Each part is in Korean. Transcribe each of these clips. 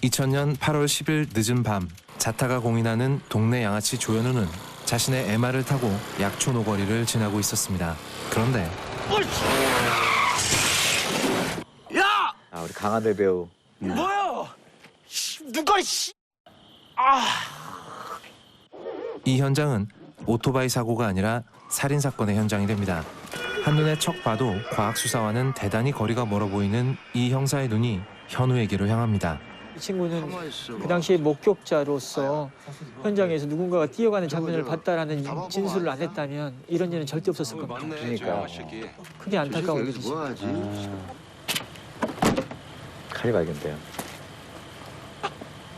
2000년 8월 10일 늦은 밤 자타가 공인하는 동네 양아치 조현우는 자신의 MR을 타고 약초 노거리를 지나고 있었습니다. 그런데 야! 아, 우리 강하늘 배우. 뭐야? 누가 이 현장은 오토바이 사고가 아니라 살인 사건의 현장이 됩니다. 한눈에 척 봐도 과학 수사와는 대단히 거리가 멀어 보이는 이 형사의 눈이 현우에게로 향합니다. 이 친구는 그 당시에 목격자로서 현장에서 누군가가 뛰어가는 장면을 봤다라는 진술을 안 했다면 이런 일은 절대 없었을 겁니다. 그러니까. 크게 안타까운 일이죠. 칼이 발견돼요.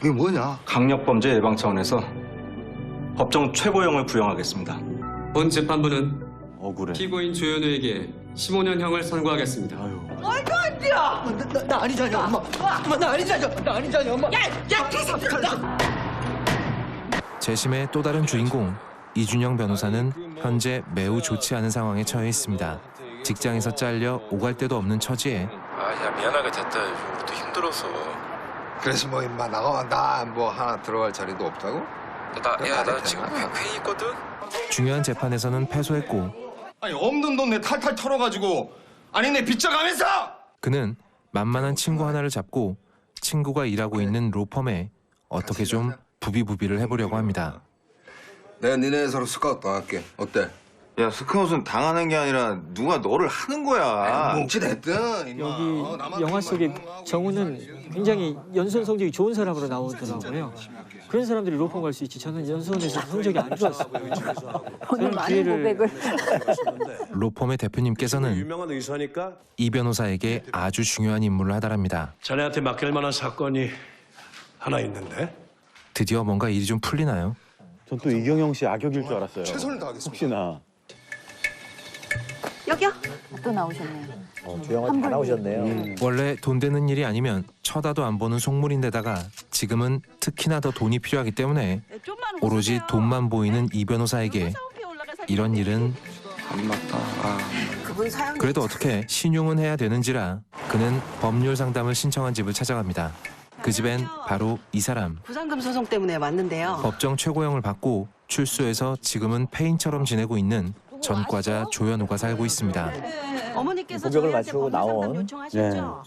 이게 뭐냐? 강력범죄 예방 차원에서 법정 최고형을 구형하겠습니다. 본 재판부는 억울해. 피고인 조현우에게 15년형을 선고하겠습니다. 나 아니잖아, 엄마. 엄마, 나 아니잖아, 엄마. 재심의 또 다른 주인공 이준영 변호사는 현재 매우 좋지 않은 상황에 처해 있습니다. 직장에서 잘려 오갈 데도 없는 처지에 야 미안하게 됐다. 우리도 힘들어서. 그래서 뭐 임마 나가 나 뭐 하나 들어갈 자리도 없다고? 나 지금 회의 있거든. 중요한 재판에서는 패소했고 아니 없는 돈 내 탈탈 털어가지고 아니 내 빚져가면서! 그는 만만한 친구 하나를 잡고 친구가 일하고 있는 로펌에 어떻게 좀 부비부비를 해보려고 합니다. 내가 니네 회사로 스카우트 당할게. 어때? 야, 스카웃은 당하는 게 아니라 누가 너를 하는 거야. 뭉치됐든 임마. 여기 영화 속에 정우는 굉장히 연수원 성적이 좋은 사람으로 나오더라고요. 그런 사람들이 로펌 갈 수 있지. 저는 연수원에서 성적이 안 좋았어요. 오늘 많은 고백을. 로펌의 대표님께서는 유명한 의사니까 이 변호사에게 아주 중요한 임무를 하달합니다. 자네한테 맡길 만한 사건이 하나 있는데. 드디어 뭔가 일이 좀 풀리나요? 전 또 이경영 씨 악역일 줄 알았어요. 최선을 다하겠습니다. 혹시나. 여기요? 또 나오셨네요. 조영아 다 나오셨네요. 원래 돈 되는 일이 아니면 쳐다도 안 보는 속물인데다가 지금은 특히나 더 돈이 필요하기 때문에 오로지 돈만 보이는 이 변호사에게 이런 일은 안 맞다. 그래도 어떻게 신용은 해야 되는지라 그는 법률 상담을 신청한 집을 찾아갑니다. 그 집엔 바로 이 사람. 부상금 소송 때문에 왔는데요. 법정 최고형을 받고 출소해서 지금은 폐인처럼 지내고 있는 전과자 조현우가 살고 있습니다. 어머니께서 고백을 저희한테 마치고 법률 상담 나온. 요청하셨죠?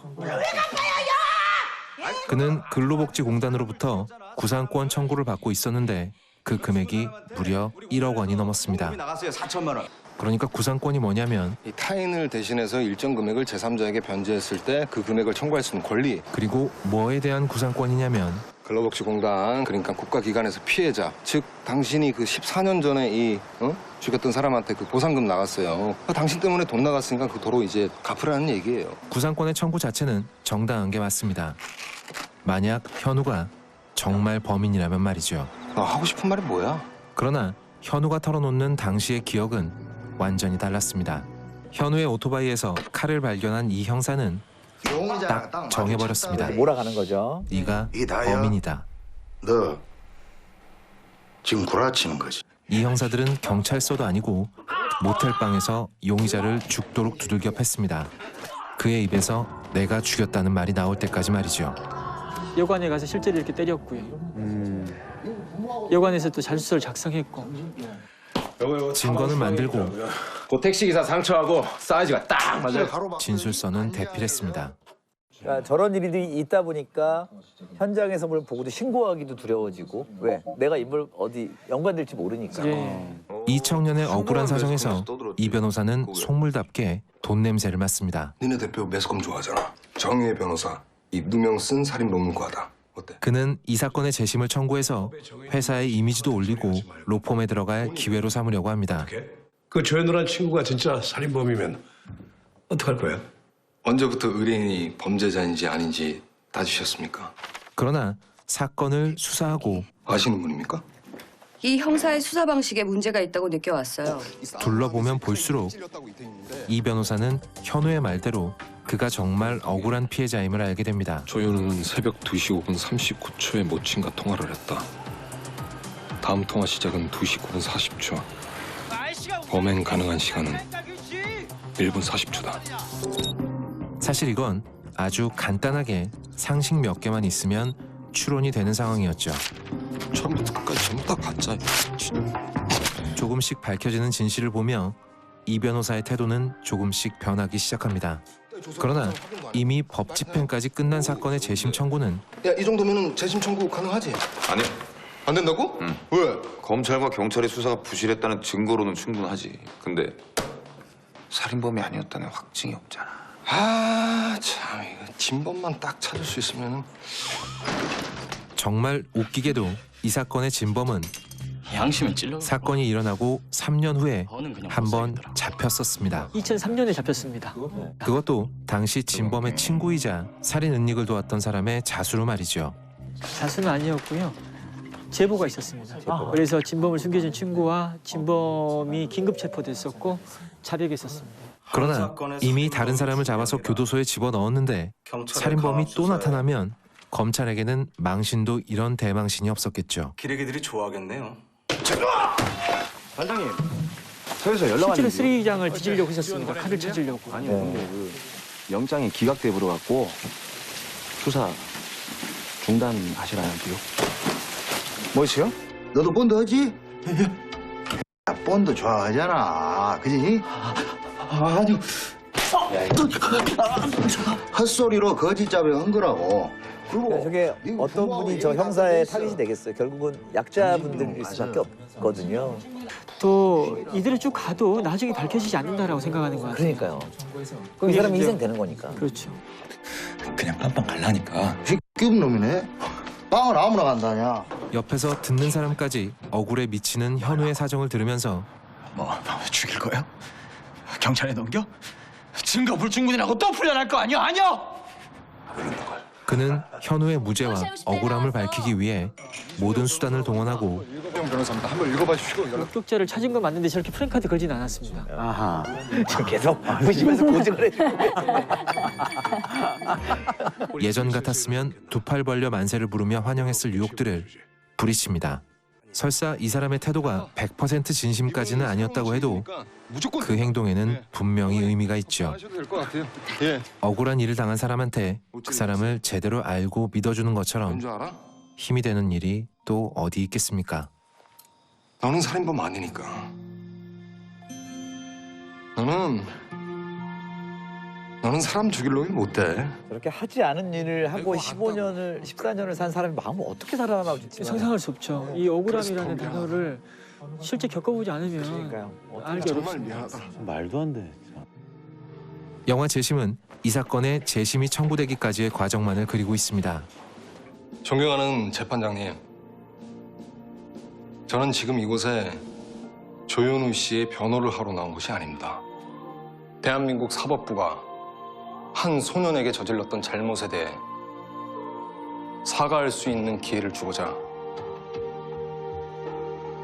그는 근로복지공단으로부터 구상권 청구를 받고 있었는데 그 금액이 무려 1억 원이 넘었습니다. 나갔어요, 4천만 원. 그러니까 구상권이 뭐냐면 이 타인을 대신해서 일정 금액을 제3자에게 변제했을 때 그 금액을 청구할 수 있는 권리. 그리고 뭐에 대한 구상권이냐면 근로복지공단 그러니까 국가기관에서 피해자 즉 당신이 그 14년 전에 죽였던 사람한테 그 보상금 나갔어요. 당신 때문에 돈 나갔으니까 그 도로 이제 갚으라는 얘기예요. 구상권의 청구 자체는 정당한 게 맞습니다. 만약 현우가 정말 범인이라면 말이죠. 하고 싶은 말이 뭐야? 그러나 현우가 털어놓는 당시의 기억은 완전히 달랐습니다. 현우의 오토바이에서 칼을 발견한 이 형사는 딱 정해버렸습니다. 몰아가는 거죠. 네가 이게 나야? 범인이다. 너 지금 구라치는 거지? 이 형사들은 경찰서도 아니고 모텔방에서 용의자를 죽도록 두들겨 팼습니다. 그의 입에서 내가 죽였다는 말이 나올 때까지 말이죠. 여관에 가서 실제로 이렇게 때렸고요. 여관에서 또 자수서를 작성했고. 증거는 만들고 그 택시기사 상처하고 사이즈가 딱 맞아요. 진술서는 대필했습니다. 그러니까 저런 일이 있다 보니까 현장에서 뭘 보고도 신고하기도 두려워지고. 왜? 내가 인물 어디 연관될지 모르니까. 예. 이 청년의 억울한 사정에서 이 변호사는 속물답게 돈 냄새를 맡습니다. 니네 대표 매스컴 좋아하잖아. 정의의 변호사. 이 누명 쓴 살인 논문과다. 어때? 그는 이 사건의 재심을 청구해서 회사의 이미지도 올리고 로펌에 들어갈 기회로 삼으려고 합니다. 그 조현우란 친구가 진짜 살인범이면 어떡할 거야? 언제부터 의뢰인이 범죄자인지 아닌지 따지셨습니까? 그러나 사건을 수사하고 아시는 분입니까? 이 형사의 수사 방식에 문제가 있다고 느껴왔어요. 둘러보면 볼수록 이 변호사는 현우의 말대로 그가 정말 억울한 피해자임을 알게 됩니다. 조현우는 새벽 2시 5분 39초에 모친과 통화를 했다. 다음 통화 시작은 2시 9분 40초. 범행 가능한 시간은 1분 40초다. 사실 이건 아주 간단하게 상식 몇 개만 있으면 추론이 되는 상황이었죠. 처음부터 끝까지 전부 다 가짜. 조금씩 밝혀지는 진실을 보며 이 변호사의 태도는 조금씩 변하기 시작합니다. 그러나 이미 법 집행까지 끝난 사건의 재심 청구는 야, 이 정도면은 재심 청구 가능하지? 아니, 안 된다고? 응. 왜? 검찰과 경찰의 수사가 부실했다는 증거로는 충분하지. 근데 살인범이 아니었다는 확증이 없잖아. 아, 참 이거 진범만 딱 찾을 수 있으면은. 정말 웃기게도 이 사건의 진범은 양심에 찔러. 사건이 일어나고 3년 후에 한 번 잡혔었습니다. 2003년에 잡혔습니다. 그것도 당시 진범의 친구이자 살인 은닉을 도왔던 사람의 자수로 말이죠. 자수는 아니었고요. 제보가 있었습니다. 그래서 진범을 숨겨준 친구와 진범이 긴급 체포됐었고 자백했었습니다. 그러나 이미 다른 사람을 잡아서 교도소에 집어넣었는데 살인범이 또 나타나면 검찰에게는 망신도 이런 대망신이 없었겠죠. 기레기들이 좋아하겠네요. 반장님, 서에서 연락 실제로 왔는데 쓰레기장을 뒤지려고 했었습니다. 칼을 찾으려고. 아니요, 근데 그 영장이 기각돼 버려갖고 수사 중단하시라는데요. 뭐지요? 너도 본드 하지? 본드 좋아하잖아, 그지? 아니요. 헛소리로 거짓 자백한 거라고. 그러니까 저게 어떤 분이 저 형사의 타깃이 되겠어요. 결국은 약자분들일 수밖에 없거든요. 또 이대로 쭉 가도 나중에 밝혀지지 않는다라고 생각하는 것 같아요. 그러니까요. 그럼 이 사람이 희생되는 거니까. 그렇죠. 그냥 깜빵 갈라니까. 끼운 놈이네. 빵을 아무나 간다냐. 옆에서 듣는 사람까지 억울에 미치는 현우의 사정을 들으면서 뭐 죽일 거야? 경찰에 넘겨? 증거 불충분이라고 또 풀려날 거 아니야? 그는 현우의 무죄와 억울함을 밝히기 위해 모든 수단을 동원하고 변호사입니다. 한번 읽어봐 주시고. 목격자를 찾은 건 맞는데 저렇게 프랭카드 걸진 않았습니다. 아하. 저 계속 보시면서 고증을 해주고 예전 같았으면 두 팔 벌려 만세를 부르며 환영했을 유혹들을 부리칩니다. 설사 이 사람의 태도가 100% 진심까지는 아니었다고 해도 그 행동에는 분명히 의미가 있죠. 하셔도 될 것 같아요. 예. 억울한 일을 당한 사람한테 그 사람을 제대로 알고 믿어주는 것처럼 뭔줄 알아? 힘이 되는 일이 또 어디 있겠습니까? 너는 살인범 아니니까. 너는 사람 죽일 놈이 못 돼. 저렇게 하지 않은 일을 하고 15년을 14년을 산 사람이 마음을 어떻게 살아남을지 상상할 수 없죠. 이 억울함이라는 단어를 실제 겪어보지 않으면 그러니까요. 알기 정말 어렵습니다. 미안하다. 말도 안 돼. 영화 재심은 이 사건의 재심이 청구되기까지의 과정만을 그리고 있습니다. 존경하는 재판장님, 저는 지금 이곳에 조현우 씨의 변호를 하러 나온 것이 아닙니다. 대한민국 사법부가 한 소년에게 저질렀던 잘못에 대해 사과할 수 있는 기회를 주고자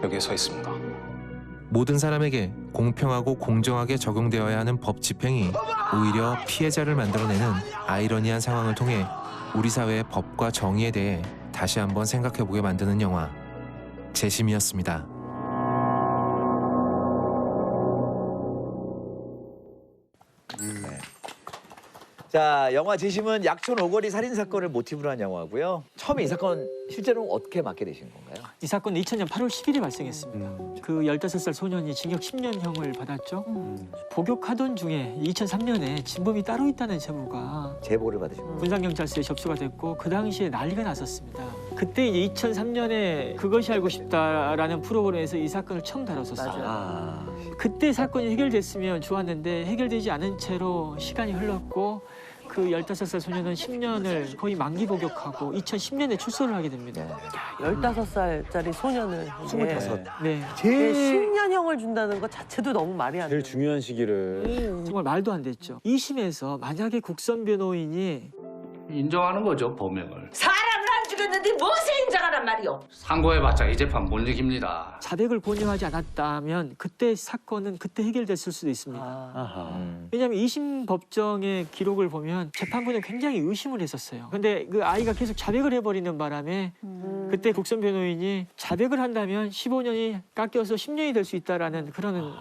여기에 서 있습니다. 모든 사람에게 공평하고 공정하게 적용되어야 하는 법 집행이 오히려 피해자를 만들어내는 아이러니한 상황을 통해 우리 사회의 법과 정의에 대해 다시 한번 생각해보게 만드는 영화 재심이었습니다. 자, 영화 재심은 약촌 오거리 살인 사건을 모티브로 한 영화고요. 처음에 이 사건 실제로 어떻게 맡게 되신 건가요? 이 사건은 2000년 8월 10일에 발생했습니다. 그 15살 소년이 징역 10년형을 받았죠. 복역하던 중에 2003년에 진범이 따로 있다는 제보가 제보를 받으신 거예요. 분산경찰서에 접수가 됐고 그 당시에 난리가 났었습니다. 그때 이제 2003년에 그것이 알고 싶다라는 프로그램에서 이 사건을 처음 다뤘었어요. 그때 사건이 해결됐으면 좋았는데 해결되지 않은 채로 시간이 흘렀고 그 15살 소년은 10년을 거의 만기 복역하고 2010년에 출소를 하게 됩니다. 15살짜리 소년을 25. 네. 제일 10년형을 준다는 것 자체도 너무 말이 안 돼. 제일 중요한 시기를. 정말 말도 안 됐죠. 2심에서 만약에 국선 변호인이 인정하는 거죠, 범행을. 사람을 안 죽였는데 무엇을 인정하란 말이오? 상고해봤자 이 재판 못 이깁니다. 자백을 권유하지 않았다면 그때 사건은 그때 해결됐을 수도 있습니다. 왜냐하면 2심 법정의 기록을 보면 재판부는 굉장히 의심을 했었어요. 근데 그 아이가 계속 자백을 해버리는 바람에 그때 국선 변호인이 자백을 한다면 15년이 깎여서 10년이 될 수 있다라는 그런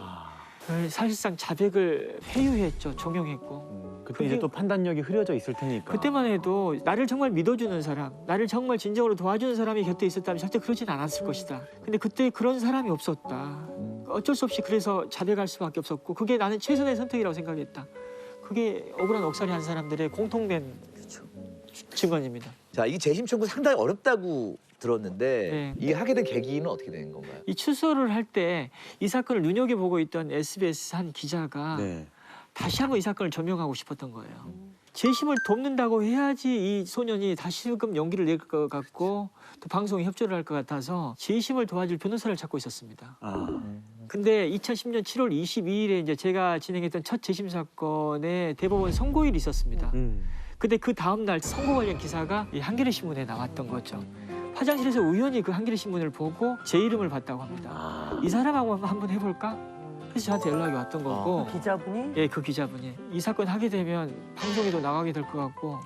사실상 자백을 회유했죠. 종용했고. 그때 이제 또 판단력이 흐려져 있을 테니까. 그때만 해도 나를 정말 믿어주는 사람, 나를 정말 진정으로 도와주는 사람이 곁에 있었다면 절대 그러진 않았을 것이다. 근데 그때 그런 사람이 없었다. 어쩔 수 없이 그래서 자백할 수밖에 없었고 그게 나는 최선의 선택이라고 생각했다. 그게 억울한 옥살이 한 사람들의 공통된 증언입니다. 자, 이 재심 청구 상당히 어렵다고 들었는데 네. 이게 하게 된 계기는 어떻게 된 건가요? 이 추서를 할 때 이 사건을 눈여겨보고 있던 SBS 한 기자가 다시 한번 이 사건을 조명하고 싶었던 거예요. 재심을 돕는다고 해야지 이 소년이 다시금 용기를 낼 것 같고 또 방송에 협조를 할 것 같아서 재심을 도와줄 변호사를 찾고 있었습니다. 근데 2010년 7월 22일에 이제 제가 진행했던 첫 재심 사건에 대법원 선고일이 있었습니다. 근데 그 다음 날 선고 관련 기사가 이 한겨레 신문에 나왔던 거죠. 화장실에서 우연히 그 한겨레 신문을 보고 제 이름을 봤다고 합니다. 이 사람하고 한번 해볼까? 그래서 저한테 연락이 왔던 거고. 그 기자분이? 예, 그 기자분이. 이 사건 하게 되면 방송에도 나가게 될 것 같고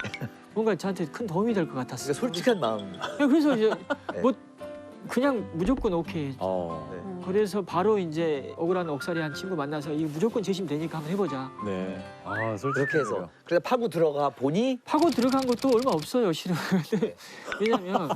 뭔가 저한테 큰 도움이 될 것 같았어요. 그러니까 솔직한 마음. 그래서 이제 네. 뭐 그냥 무조건 오케이. 그래서 바로 이제 억울한 옥살이 한 친구 만나서 이 무조건 재심 되니까 한번 해보자. 네. 그렇게 해서 그래서 파고 들어가 보니 파고 들어간 것도 얼마 없어요, 실은. 근데 왜냐면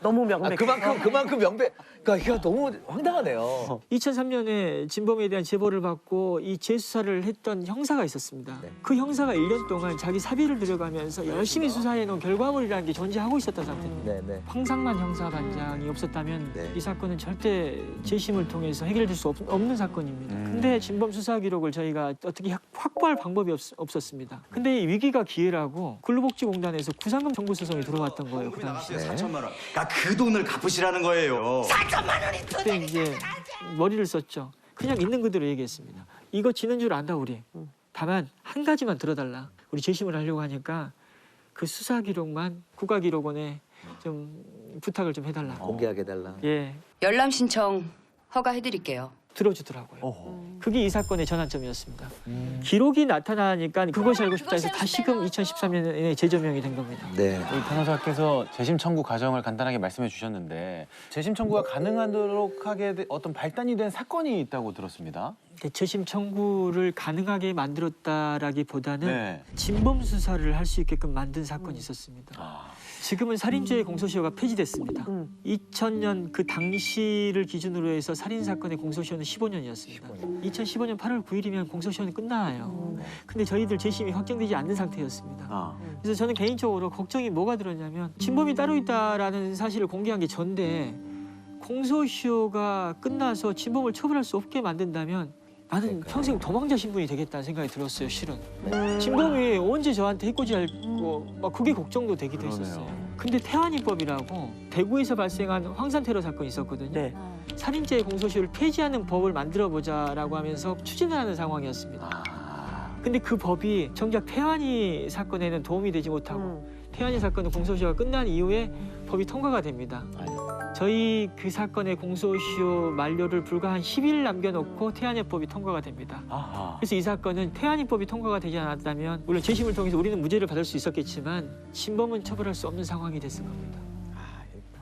너무 명백. 그만큼 명백. 그러니까 이게 너무 황당하네요. 2003년에 진범에 대한 제보를 받고 이 재수사를 했던 형사가 있었습니다. 그 형사가 1년 동안 자기 사비를 들여가면서 열심히 수사해놓은 결과물이라는 게 존재하고 있었던 상태입니다. 황상만 형사반장이 없었다면 이 사건은 절대 재심을 통해서 해결될 수 없는 사건입니다. 근데 진범 수사 기록을 저희가 어떻게 확보할 방법이 없었습니다. 근데 이 위기가 기회라고 근로복지공단에서 구상금 청구 소송이 들어왔던 거예요. 그 당시에. 4천만 원. 그러니까 그 돈을 갚으시라는 거예요. 4천만 원이 그때 이제 머리를 썼죠. 그냥 있는 그대로 얘기했습니다. 이거 지는 줄 안다 우리. 다만 한 가지만 들어달라. 우리 재심을 하려고 하니까 그 수사 기록만 국가기록원에 좀 부탁을 좀 해달라. 공개하게 해달라. 예. 열람 신청 허가해드릴게요. 들어주더라고요. 그게 이 사건의 전환점이었습니다. 기록이 나타나니까 그것이 알고 싶다 해서 다시금 2013년에 재조명이 된 겁니다. 네. 우리 변호사께서 재심 청구 과정을 간단하게 말씀해 주셨는데 재심 청구가 가능하도록 하게 어떤 발단이 된 사건이 있다고 들었습니다. 재심 청구를 가능하게 만들었다라기보다는 진범 수사를 할 수 있게끔 만든 사건이 있었습니다. 지금은 살인죄의 공소시효가 폐지됐습니다. 2000년 그 당시를 기준으로 해서 살인 사건의 공소시효는 15년이었습니다. 2015년 8월 9일이면 공소시효는 끝나요. 근데 저희들 재심이 확정되지 않는 상태였습니다. 그래서 저는 개인적으로 걱정이 뭐가 들었냐면 진범이 따로 있다라는 사실을 공개한 게 전데 공소시효가 끝나서 진범을 처벌할 수 없게 만든다면 나는 평생 도망자 신분이 되겠다는 생각이 들었어요, 실은. 진범이 언제 저한테 해코지할고 막 그게 걱정도 되기도 했었어요. 근데 태안이법이라고 대구에서 발생한 황산 테러 사건이 있었거든요. 살인죄 공소시효를 폐지하는 법을 만들어보자라고 하면서 추진을 하는 상황이었습니다. 근데 그 법이 정작 태안이 사건에는 도움이 되지 못하고 태안이 사건은 공소시효가 끝난 이후에 법이 통과가 됩니다. 저희 그 사건의 공소시효 만료를 불과 한 10일 남겨놓고 태안이법이 통과가 됩니다. 그래서 이 사건은 태안이법이 통과가 되지 않았다면 물론 재심을 통해서 우리는 무죄를 받을 수 있었겠지만 진범은 처벌할 수 없는 상황이 됐을 겁니다.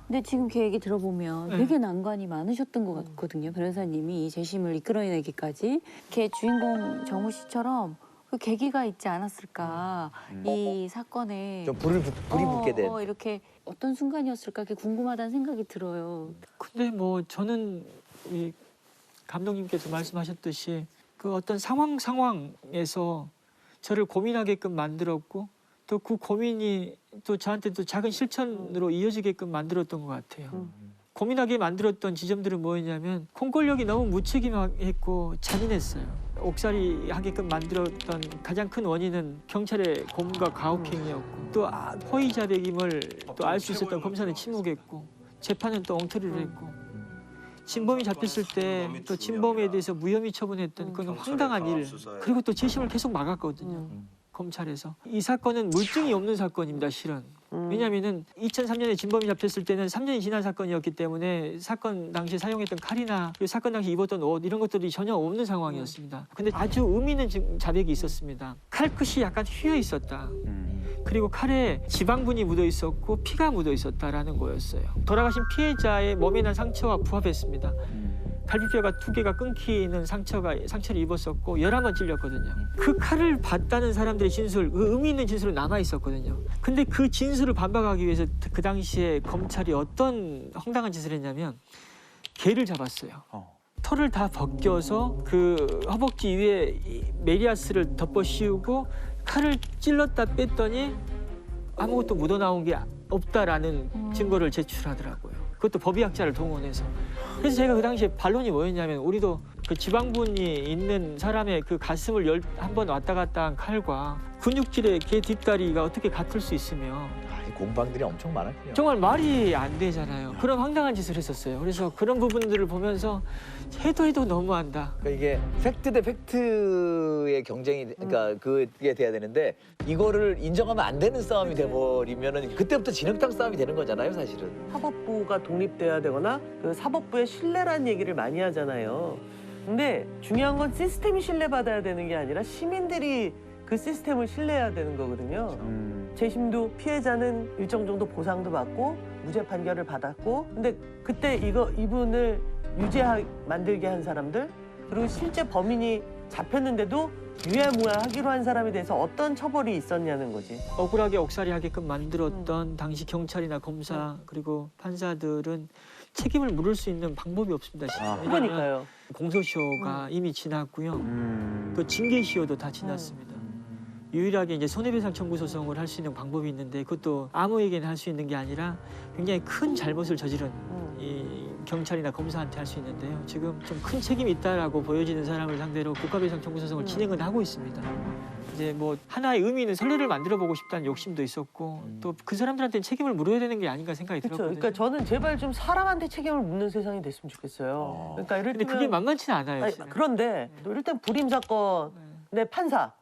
근데 지금 그 얘기 들어보면 되게 난관이 많으셨던 것 같거든요. 변호사님이 이 재심을 이끌어내기까지. 이렇게 주인공 정우 씨처럼 그 계기가 있지 않았을까. 이 사건에 좀 불이 붙게 된. 이렇게 어떤 순간이었을까 그게 궁금하다는 생각이 들어요. 근데 뭐 저는 이 감독님께서 말씀하셨듯이 그 어떤 상황에서 저를 고민하게끔 만들었고 또 그 고민이 또 저한테 또 작은 실천으로 이어지게끔 만들었던 것 같아요. 고민하게 만들었던 지점들은 뭐였냐면 공권력이 너무 무책임했고 잔인했어요. 옥살이 하게끔 만들었던 가장 큰 원인은 경찰의 고문과 가혹행위였고 또 허위자백임을 또 알 수 있었던 검사는 침묵했고 재판은 또 엉터리를 했고 진범이 잡혔을 때 또 진범에 대해서 무혐의 처분했던 그건 황당한 일 그리고 또 재심을 계속 막았거든요. 검찰에서. 이 사건은 물증이 없는 사건입니다, 실은. 왜냐하면 2003년에 진범이 잡혔을 때는 3년이 지난 사건이었기 때문에 사건 당시에 사용했던 칼이나 그리고 사건 당시 입었던 옷 이런 것들이 전혀 없는 상황이었습니다. 근데 아주 의미 있는 자백이 있었습니다. 칼끝이 약간 휘어 있었다. 그리고 칼에 지방분이 묻어 있었고 피가 묻어 있었다라는 거였어요. 돌아가신 피해자의 몸에 난 상처와 부합했습니다. 갈비뼈가 2개가 끊기는 상처를 입었었고 11번 찔렸거든요. 그 칼을 봤다는 사람들의 진술, 그 의미 있는 진술은 남아 있었거든요. 근데 그 진술을 반박하기 위해서 그 당시에 검찰이 어떤 황당한 짓을 했냐면 개를 잡았어요. 털을 다 벗겨서 그 허벅지 위에 메리아스를 덮어 씌우고 칼을 찔렀다 뺐더니 아무것도 묻어나온 게 없다라는 증거를 제출하더라고요. 그것도 법의학자를 동원해서. 그래서 제가 그 당시에 반론이 뭐였냐면 우리도 그 지방분이 있는 사람의 그 가슴을 한번 왔다 갔다 한 칼과 근육질의 개 뒷다리가 어떻게 같을 수 있으며 공방들이 엄청 많았군요. 정말 말이 안 되잖아요. 그런 황당한 짓을 했었어요. 그래서 그런 부분들을 보면서 해도 너무한다. 그러니까 이게 팩트 대 팩트의 경쟁이 그러니까 그게 돼야 되는데 이거를 인정하면 안 되는 싸움이 돼버리면은 그때부터 진흙탕 싸움이 되는 거잖아요, 사실은. 사법부가 독립돼야 되거나 그 사법부의 신뢰라는 얘기를 많이 하잖아요. 근데 중요한 건 시스템이 신뢰받아야 되는 게 아니라 시민들이 그 시스템을 신뢰해야 되는 거거든요. 재심도 피해자는 일정 정도 보상도 받고 무죄 판결을 받았고 근데 그때 이분을 만들게 한 사람들 그리고 실제 범인이 잡혔는데도 유야무야하기로 한 사람에 대해서 어떤 처벌이 있었냐는 거지. 억울하게 옥살이하게끔 만들었던 당시 경찰이나 검사 그리고 판사들은 책임을 물을 수 있는 방법이 없습니다. 그러니까요. 공소시효가 이미 지났고요. 또 징계시효도 다 지났습니다. 유일하게 이제 손해배상 청구 소송을 할 수 있는 방법이 있는데 그것도 아무에게나 할 수 있는 게 아니라 굉장히 큰 잘못을 저지른 이 경찰이나 검사한테 할 수 있는데요. 지금 좀 큰 책임이 있다라고 보여지는 사람을 상대로 국가배상 청구 소송을 진행은 하고 있습니다. 이제 뭐 하나의 의미 있는 선례를 만들어 보고 싶다는 욕심도 있었고 또 그 사람들한테는 책임을 물어야 되는 게 아닌가 생각이 들었거든요. 그러니까 저는 제발 좀 사람한테 책임을 묻는 세상이 됐으면 좋겠어요. 그러니까 근데 그게 만만치는 않아요. 그런데 일단 불임 사건의 판사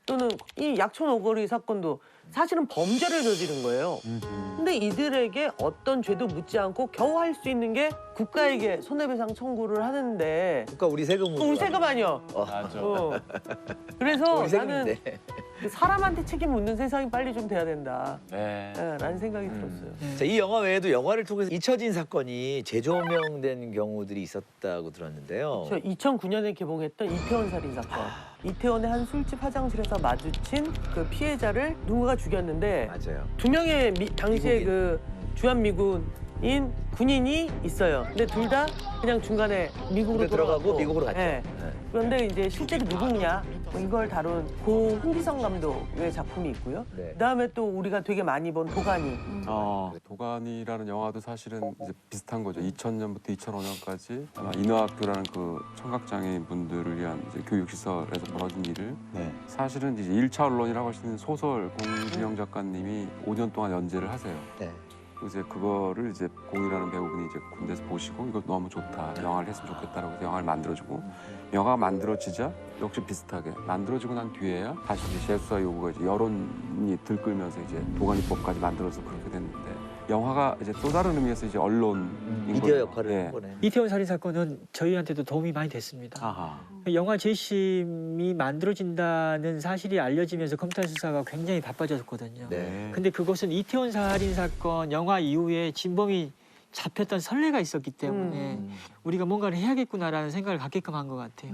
또는 이 약촌 오거리 사건도 사실은 범죄를 저지른 거예요. 근데 이들에게 어떤 죄도 묻지 않고 겨우 할 수 있는 게 국가에게 손해배상 청구를 하는데 국가 우리 세금으로. 우리 세금 아니야. 맞아. 그래서 우리 세금인데. 나는 사람한테 책임 묻는 세상이 빨리 좀 돼야 된다. 라는 생각이 들었어요. 자, 이 영화 외에도 영화를 통해서 잊혀진 사건이 재조명된 경우들이 있었다고 들었는데요. 2009년에 개봉했던 이태원 살인 사건. 이태원의 한 술집 화장실에서 마주친 그 피해자를 누군가 죽였는데 맞아요. 2명의 당시에 미국인. 그 주한미군인 군인이 있어요. 근데 둘 다 그냥 중간에 미국으로 들어가고 미국으로 갔죠. 네. 그런데 이제 실제로 누구냐 이걸 다룬 고 홍기성 감독의 작품이 있고요. 그다음에 또 우리가 되게 많이 본 도가니. 도가니라는 영화도 사실은 이제 비슷한 거죠. 2000년부터 2005년까지 아마 인어학교라는 그 청각장애인 분들을 위한 이제 교육시설에서 벌어진 일을 사실은 이제 1차 언론이라고 할 수 있는 소설 공진영 작가님이 5년 동안 연재를 하세요. 이제 그거를 이제 공이라는 배우분이 이제 군대에서 보시고 이거 너무 좋다, 영화를 했으면 좋겠다라고 해서 영화를 만들어주고 영화가 만들어지자 역시 비슷하게 만들어지고 난 뒤에야 다시 이제 재수사 요구가 이제 여론이 들끓면서 이제 도가니법까지 만들어서 그렇게 됐는데 영화가 이제 또 다른 의미에서 이제 언론 미디어 역할을 한 거네. 이태원 살인 사건은 저희한테도 도움이 많이 됐습니다. 영화 재심이 만들어진다는 사실이 알려지면서 검찰 수사가 굉장히 바빠졌거든요. 근데 그것은 이태원 살인 사건 영화 이후에 진범이 잡혔던 선례가 있었기 때문에 우리가 뭔가를 해야겠구나라는 생각을 갖게끔 한 것 같아요.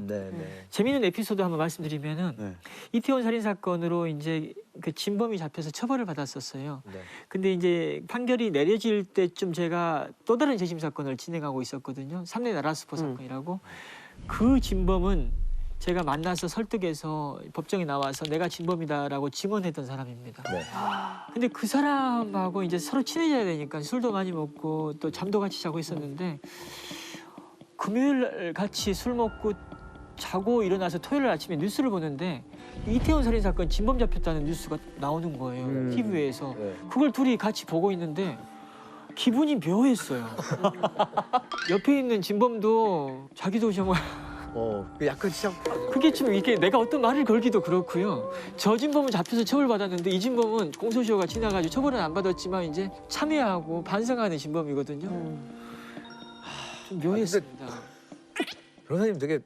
재미있는 에피소드 한번 말씀드리면은 이태원 살인 사건으로 이제 그 진범이 잡혀서 처벌을 받았었어요. 근데 이제 판결이 내려질 때쯤 제가 또 다른 재심 사건을 진행하고 있었거든요. 3대 나라수포 사건이라고. 그 진범은 제가 만나서 설득해서 법정에 나와서 내가 진범이다라고 증언했던 사람입니다. 근데 그 사람하고 이제 서로 친해져야 되니까 술도 많이 먹고 또 잠도 같이 자고 있었는데 금요일 같이 술 먹고 자고 일어나서 토요일 아침에 뉴스를 보는데 이태원 살인 사건 진범 잡혔다는 뉴스가 나오는 거예요. TV에서. 그걸 둘이 같이 보고 있는데 기분이 묘했어요. 옆에 있는 진범도 자기도 정말 약간 진짜 그게 좀 이게 내가 어떤 말을 걸기도 그렇고요. 저 진범은 잡혀서 처벌받았는데 이 진범은 공소시효가 지나가지고 처벌은 안 받았지만 이제 참여하고 반성하는 진범이거든요. 좀 묘했습니다. 변호사님 되게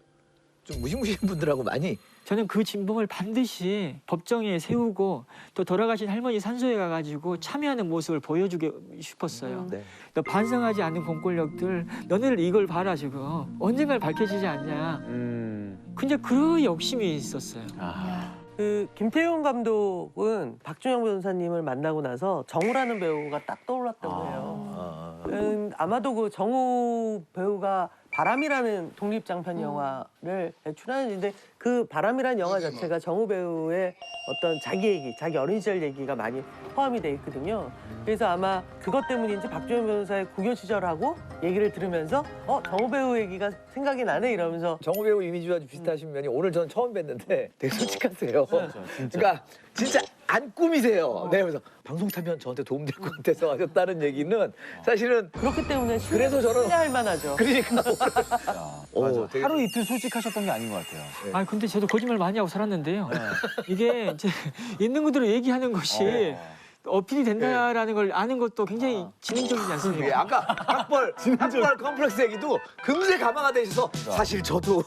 좀 무시무시한 분들하고 많이 저는 그 진범을 반드시 법정에 세우고 또 돌아가신 할머니 산소에 가가지고 참여하는 모습을 보여주고 싶었어요. 너 반성하지 않는 공권력들, 너네들 이걸 봐라 지금 언젠가 밝혀지지 않냐. 근데 그 욕심이 있었어요. 그 김태용 감독은 박준영 변호사님을 만나고 나서 정우라는 배우가 딱 떠올랐던 거예요. 아마도 그 정우 배우가 바람이라는 독립장편 영화를 출연했는데 그 바람이라는 영화 자체가 정우 배우의 어떤 자기 얘기, 자기 어린 시절 얘기가 많이 포함이 돼 있거든요. 그래서 아마 그것 때문인지 박준영 변호사의 구교 시절하고 얘기를 들으면서 정우 배우 얘기가 생각이 나네 이러면서 정우 배우 이미지와 비슷하신 면이 오늘 저는 처음 뵀는데 되게 솔직하세요. 그러니까 진짜 안 꾸미세요. 네, 그래서 방송 타면 저한테 도움될 것 같아서 하셨다는 얘기는 사실은 그렇기 때문에 그래서 저는 신뢰할 만하죠. 그러니까 맞아. 하루 이틀 솔직하셨던 게 아닌 것 같아요. 아 근데 저도 거짓말 많이 하고 살았는데요. 이게 이제 있는 그대로 얘기하는 것이 어필이 된다라는 걸 아는 것도 굉장히 지능적이지 않습니까? 아까 학벌 컴플렉스 얘기도 금세 감화가 되셔서 사실 저도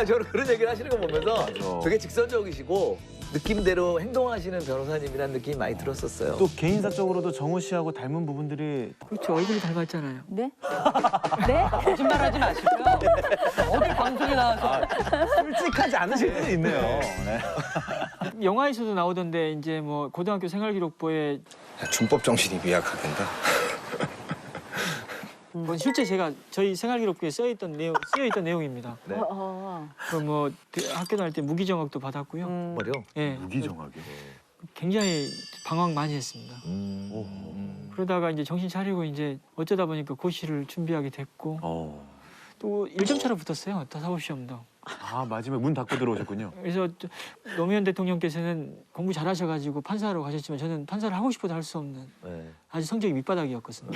저는 그런 얘기를 하시는 거 보면서 되게 직선적이시고 느낌대로 행동하시는 변호사님이라는 느낌이 많이 들었었어요. 또 개인사적으로도 정우 씨하고 닮은 부분들이 그렇죠. 얼굴이 닮았잖아요. 네? 네? 거짓말하지 마시고요. 어디 방송에 나와서 솔직하지 않으실 때도 있네요. 네. 영화에서도 나오던데 이제 뭐 고등학교 생활기록부에 준법 정신이 미약하겠다. 그건 실제 제가 저희 생활기록부에 쓰여있던 내용입니다. 네. 뭐 학교 다닐 때 무기정학도 받았고요. 뭐요? 예. 무기정학이요? 굉장히 방황 많이 했습니다. 그러다가 이제 정신 차리고 이제 어쩌다 보니까 고시를 준비하게 됐고 또 1점 차로 붙었어요. 다 사법시험도. 아 마지막에 문 닫고 들어오셨군요. 그래서 노무현 대통령께서는 공부 잘하셔가지고 판사로 가셨지만 저는 판사를 하고 싶어도 할 수 없는 아주 성적이 밑바닥이었거든요.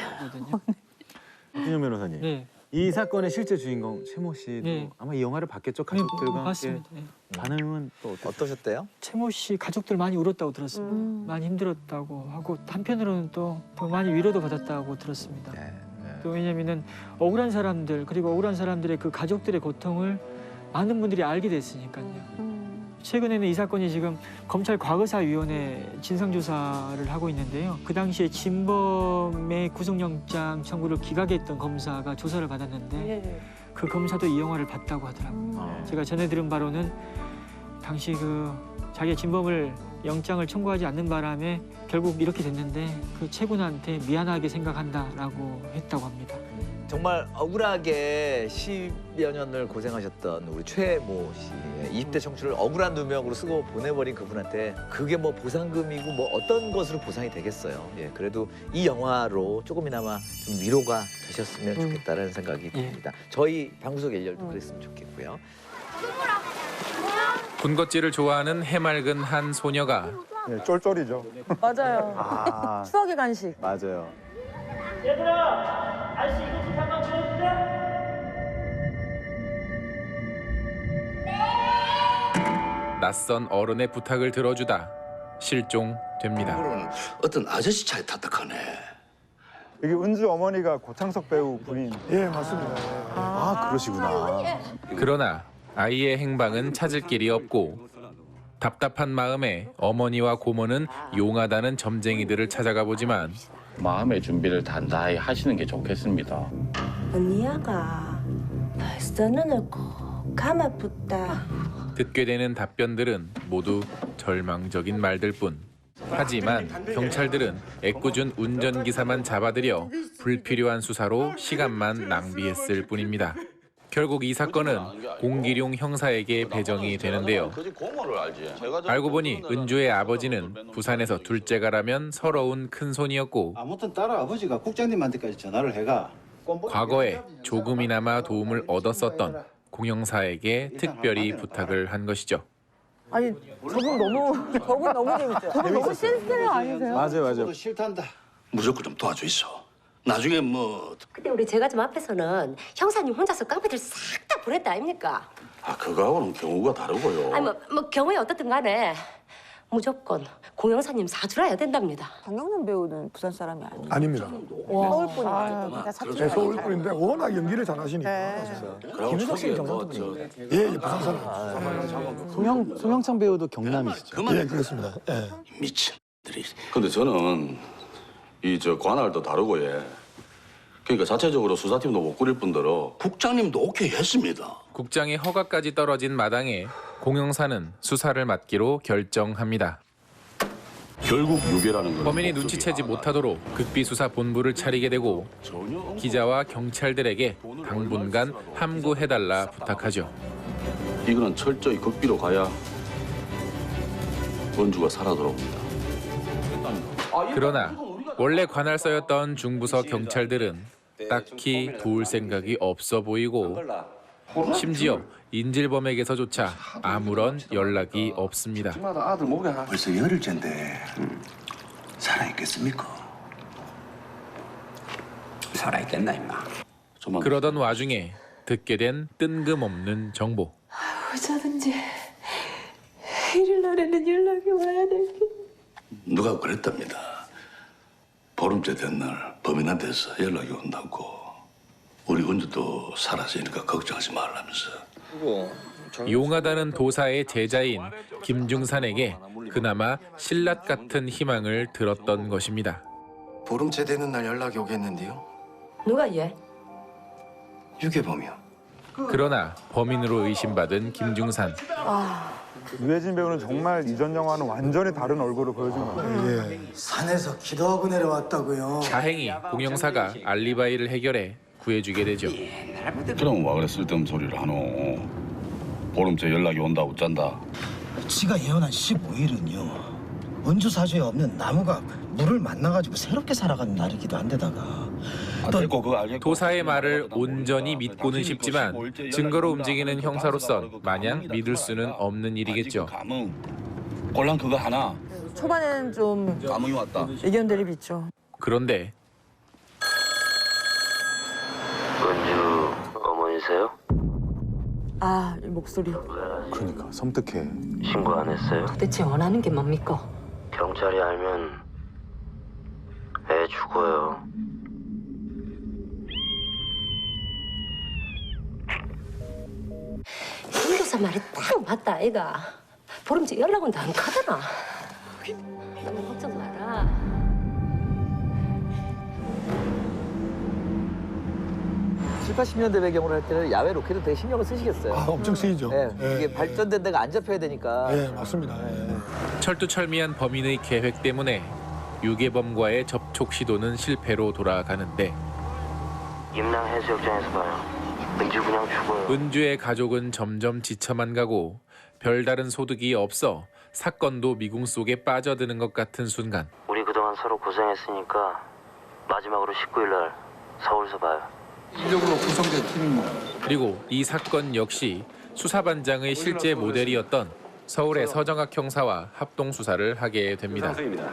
박준영 변호사님. 네. 이 사건의 실제 주인공 최모 씨도 아마 이 영화를 봤겠죠? 가족들과 함께. 맞습니다. 반응은 또 어떠셨대요? 최모 씨 가족들 많이 울었다고 들었습니다. 많이 힘들었다고 하고 한편으로는 또 많이 위로도 받았다고 들었습니다. 또 왜냐면은 억울한 사람들 그리고 억울한 사람들의 그 가족들의 고통을 많은 분들이 알게 됐으니까요. 최근에는 이 사건이 지금 검찰 과거사위원회 진상조사를 하고 있는데요. 그 당시에 진범의 구속영장 청구를 기각했던 검사가 조사를 받았는데 그 검사도 이 영화를 봤다고 하더라고요. 제가 전해 들은 바로는 당시 그 자기가 진범을 영장을 청구하지 않는 바람에 결국 이렇게 됐는데 그 최군한테 미안하게 생각한다라고 했다고 합니다. 정말 억울하게 10여 년을 고생하셨던 우리 최모 씨의 20대 청춘을 억울한 누명으로 쓰고 보내버린 그분한테 그게 뭐 보상금이고 뭐 어떤 것으로 보상이 되겠어요. 예, 그래도 이 영화로 조금이나마 좀 위로가 되셨으면 좋겠다는 생각이 듭니다. 저희 방구석 일렬도 그랬으면 좋겠고요. 군것질을 좋아하는 해맑은 한 소녀가 쫄쫄이죠. 맞아요. 추억의 간식. 맞아요. 얘들아, 아저씨 이거 좀 잠깐 보여줄래? 낯선 어른의 부탁을 들어주다 실종됩니다. 어떤 아저씨 차에 탔다 카네. 여기 은주 어머니가 고창석 배우 부인. 예, 맞습니다. 아, 그러시구나. 그러나 아이의 행방은 찾을 길이 없고 답답한 마음에 어머니와 고모는 용하다는 점쟁이들을 찾아가 보지만 마음의 준비를 단단히 하시는 게 좋겠습니다. 언니야가 벌써 눈을 꼭 감아붙다. 듣게 되는 답변들은 모두 절망적인 말들뿐. 하지만 경찰들은 애꿎은 운전기사만 잡아들여 불필요한 수사로 시간만 낭비했을 뿐입니다. 결국 이 사건은 공기룡 형사에게 배정이 되는데요. 알고 보니 은주의 아버지는 부산에서 둘째가라면 서러운 큰손이었고 아무튼 딸 아버지가 국장님한테까지 전화를 해가 과거에 조금이나마 도움을 얻었었던 공 형사에게 특별히 부탁을 한 것이죠. 아니 저분 너무 재밌죠. 저분 너무 신스테레오 아니세요? 맞아요. 싫단다. 무조건 좀 도와줘 있어. 나중에 뭐. 근데 우리 제과점 앞에서는 형사님 혼자서 깡패들 싹 다 보냈다 아닙니까? 그거하고는 경우가 다르고요. 아니 뭐 경우에 어떻든 간에 무조건 공영사님 사주라야 된답니다. 강영선 배우는 부산 사람이 아니에요. 아닙니다. 서울 분이죠. 네, 서울 분인데 워낙 연기를 잘하시니까. 김윤석 씨는 경상도 분이에요. 예, 부산 사람. 송영창 배우도 경남이시죠? 예, 그렇습니다. 예. 미친들이. 근데 저는 이 저 관할도 다르고 예. 그러니까 자체적으로 수사팀도 못 꾸릴 뿐더러 국장님도 오케이 했습니다. 국장의 허가까지 떨어진 마당에 공영사는 수사를 맡기로 결정합니다. 결국 유괴라는 건 범인이 눈치채지 못하도록 극비수사본부를 차리게 되고 기자와 경찰들에게 당분간 함구해달라 부탁하죠. 이거는 철저히 극비로 가야 은주가 살아 돌아옵니다. 그러나 원래 관할서였던 중부서 경찰들은 딱히 도울 생각이 없어 보이고 심지어 인질범에게서조차 아무런 연락이 없습니다. 아들 목에 벌써 열흘째인데 살아있겠습니까? 살아있겠나 임마. 그러던 와중에 듣게 된 뜬금없는 정보. 어쩌든지 1일 날에는 연락이 와야 될 게. 누가 그랬답니다. 보름째 된 날 범인한테서 연락이 온다고. 우리 은주도 사라지니까 걱정하지 말라면서. 용하다는 도사의 제자인 김중산에게 그나마 신라 같은 희망을 들었던 것입니다. 보름째 되는 날 연락이 오겠는데요? 누가 얘? 유괴범이요. 그러나 범인으로 의심받은 김중산. 유해진 배우는 정말 이전 영화는 완전히 다른 얼굴을 보여준 것 같아요. 예. 산에서 기도하고 내려왔다고요. 다행히 공영사가 알리바이를 해결해 구해주게 되죠. 그럼 와 그래 쓸데없는 소리를 하노. 보름째 연락이 온다고 짠다. 지가 예언한 15일은요. 원주 사주에 없는 나무가 물을 만나가지고 새롭게 살아가는 날이기도 한데다가 도사의 말을 온전히 믿고는 싶지만 증거로 움직이는 형사로선 마냥 믿을 수는 없는 일이겠죠. 꼴랑 그거 하나. 초반에는 좀 감흥이 왔다. 의견 대립 있죠. 그런데 은주 어머니세요? 아, 이 목소리. 그러니까 섬뜩해. 신고 안 했어요? 도대체 원하는 게 뭡니까? 경찰이 알면 애 죽어요. 김교사 말이 딱 맞다 아이가. 보름째 연락 온다 안 가더나. 너무 걱정 마라. 칠, 80년대 배경으로 할 때는 야외 로켓도 되게 신경을 쓰시겠어요. 엄청 쓰이죠. 예, 이게 발전된 데가 안 잡혀야 되니까. 예, 맞습니다. 예. 철두철미한 범인의 계획 때문에 유괴범과의 접촉 시도는 실패로 돌아가는데 임랑 해수욕장에서 봐요. 은주 그냥 죽어요. 은주의 가족은 점점 지쳐만 가고 별다른 소득이 없어 사건도 미궁 속에 빠져드는 것 같은 순간 우리 그동안 서로 고생했으니까 마지막으로 19일 날 서울서 봐요. 인력으로 구성된 팀입니다. 그리고 이 사건 역시 수사반장의 실제 모델이었던 서울의 서정학 형사와 합동 수사를 하게 됩니다. 선생님이다. 예.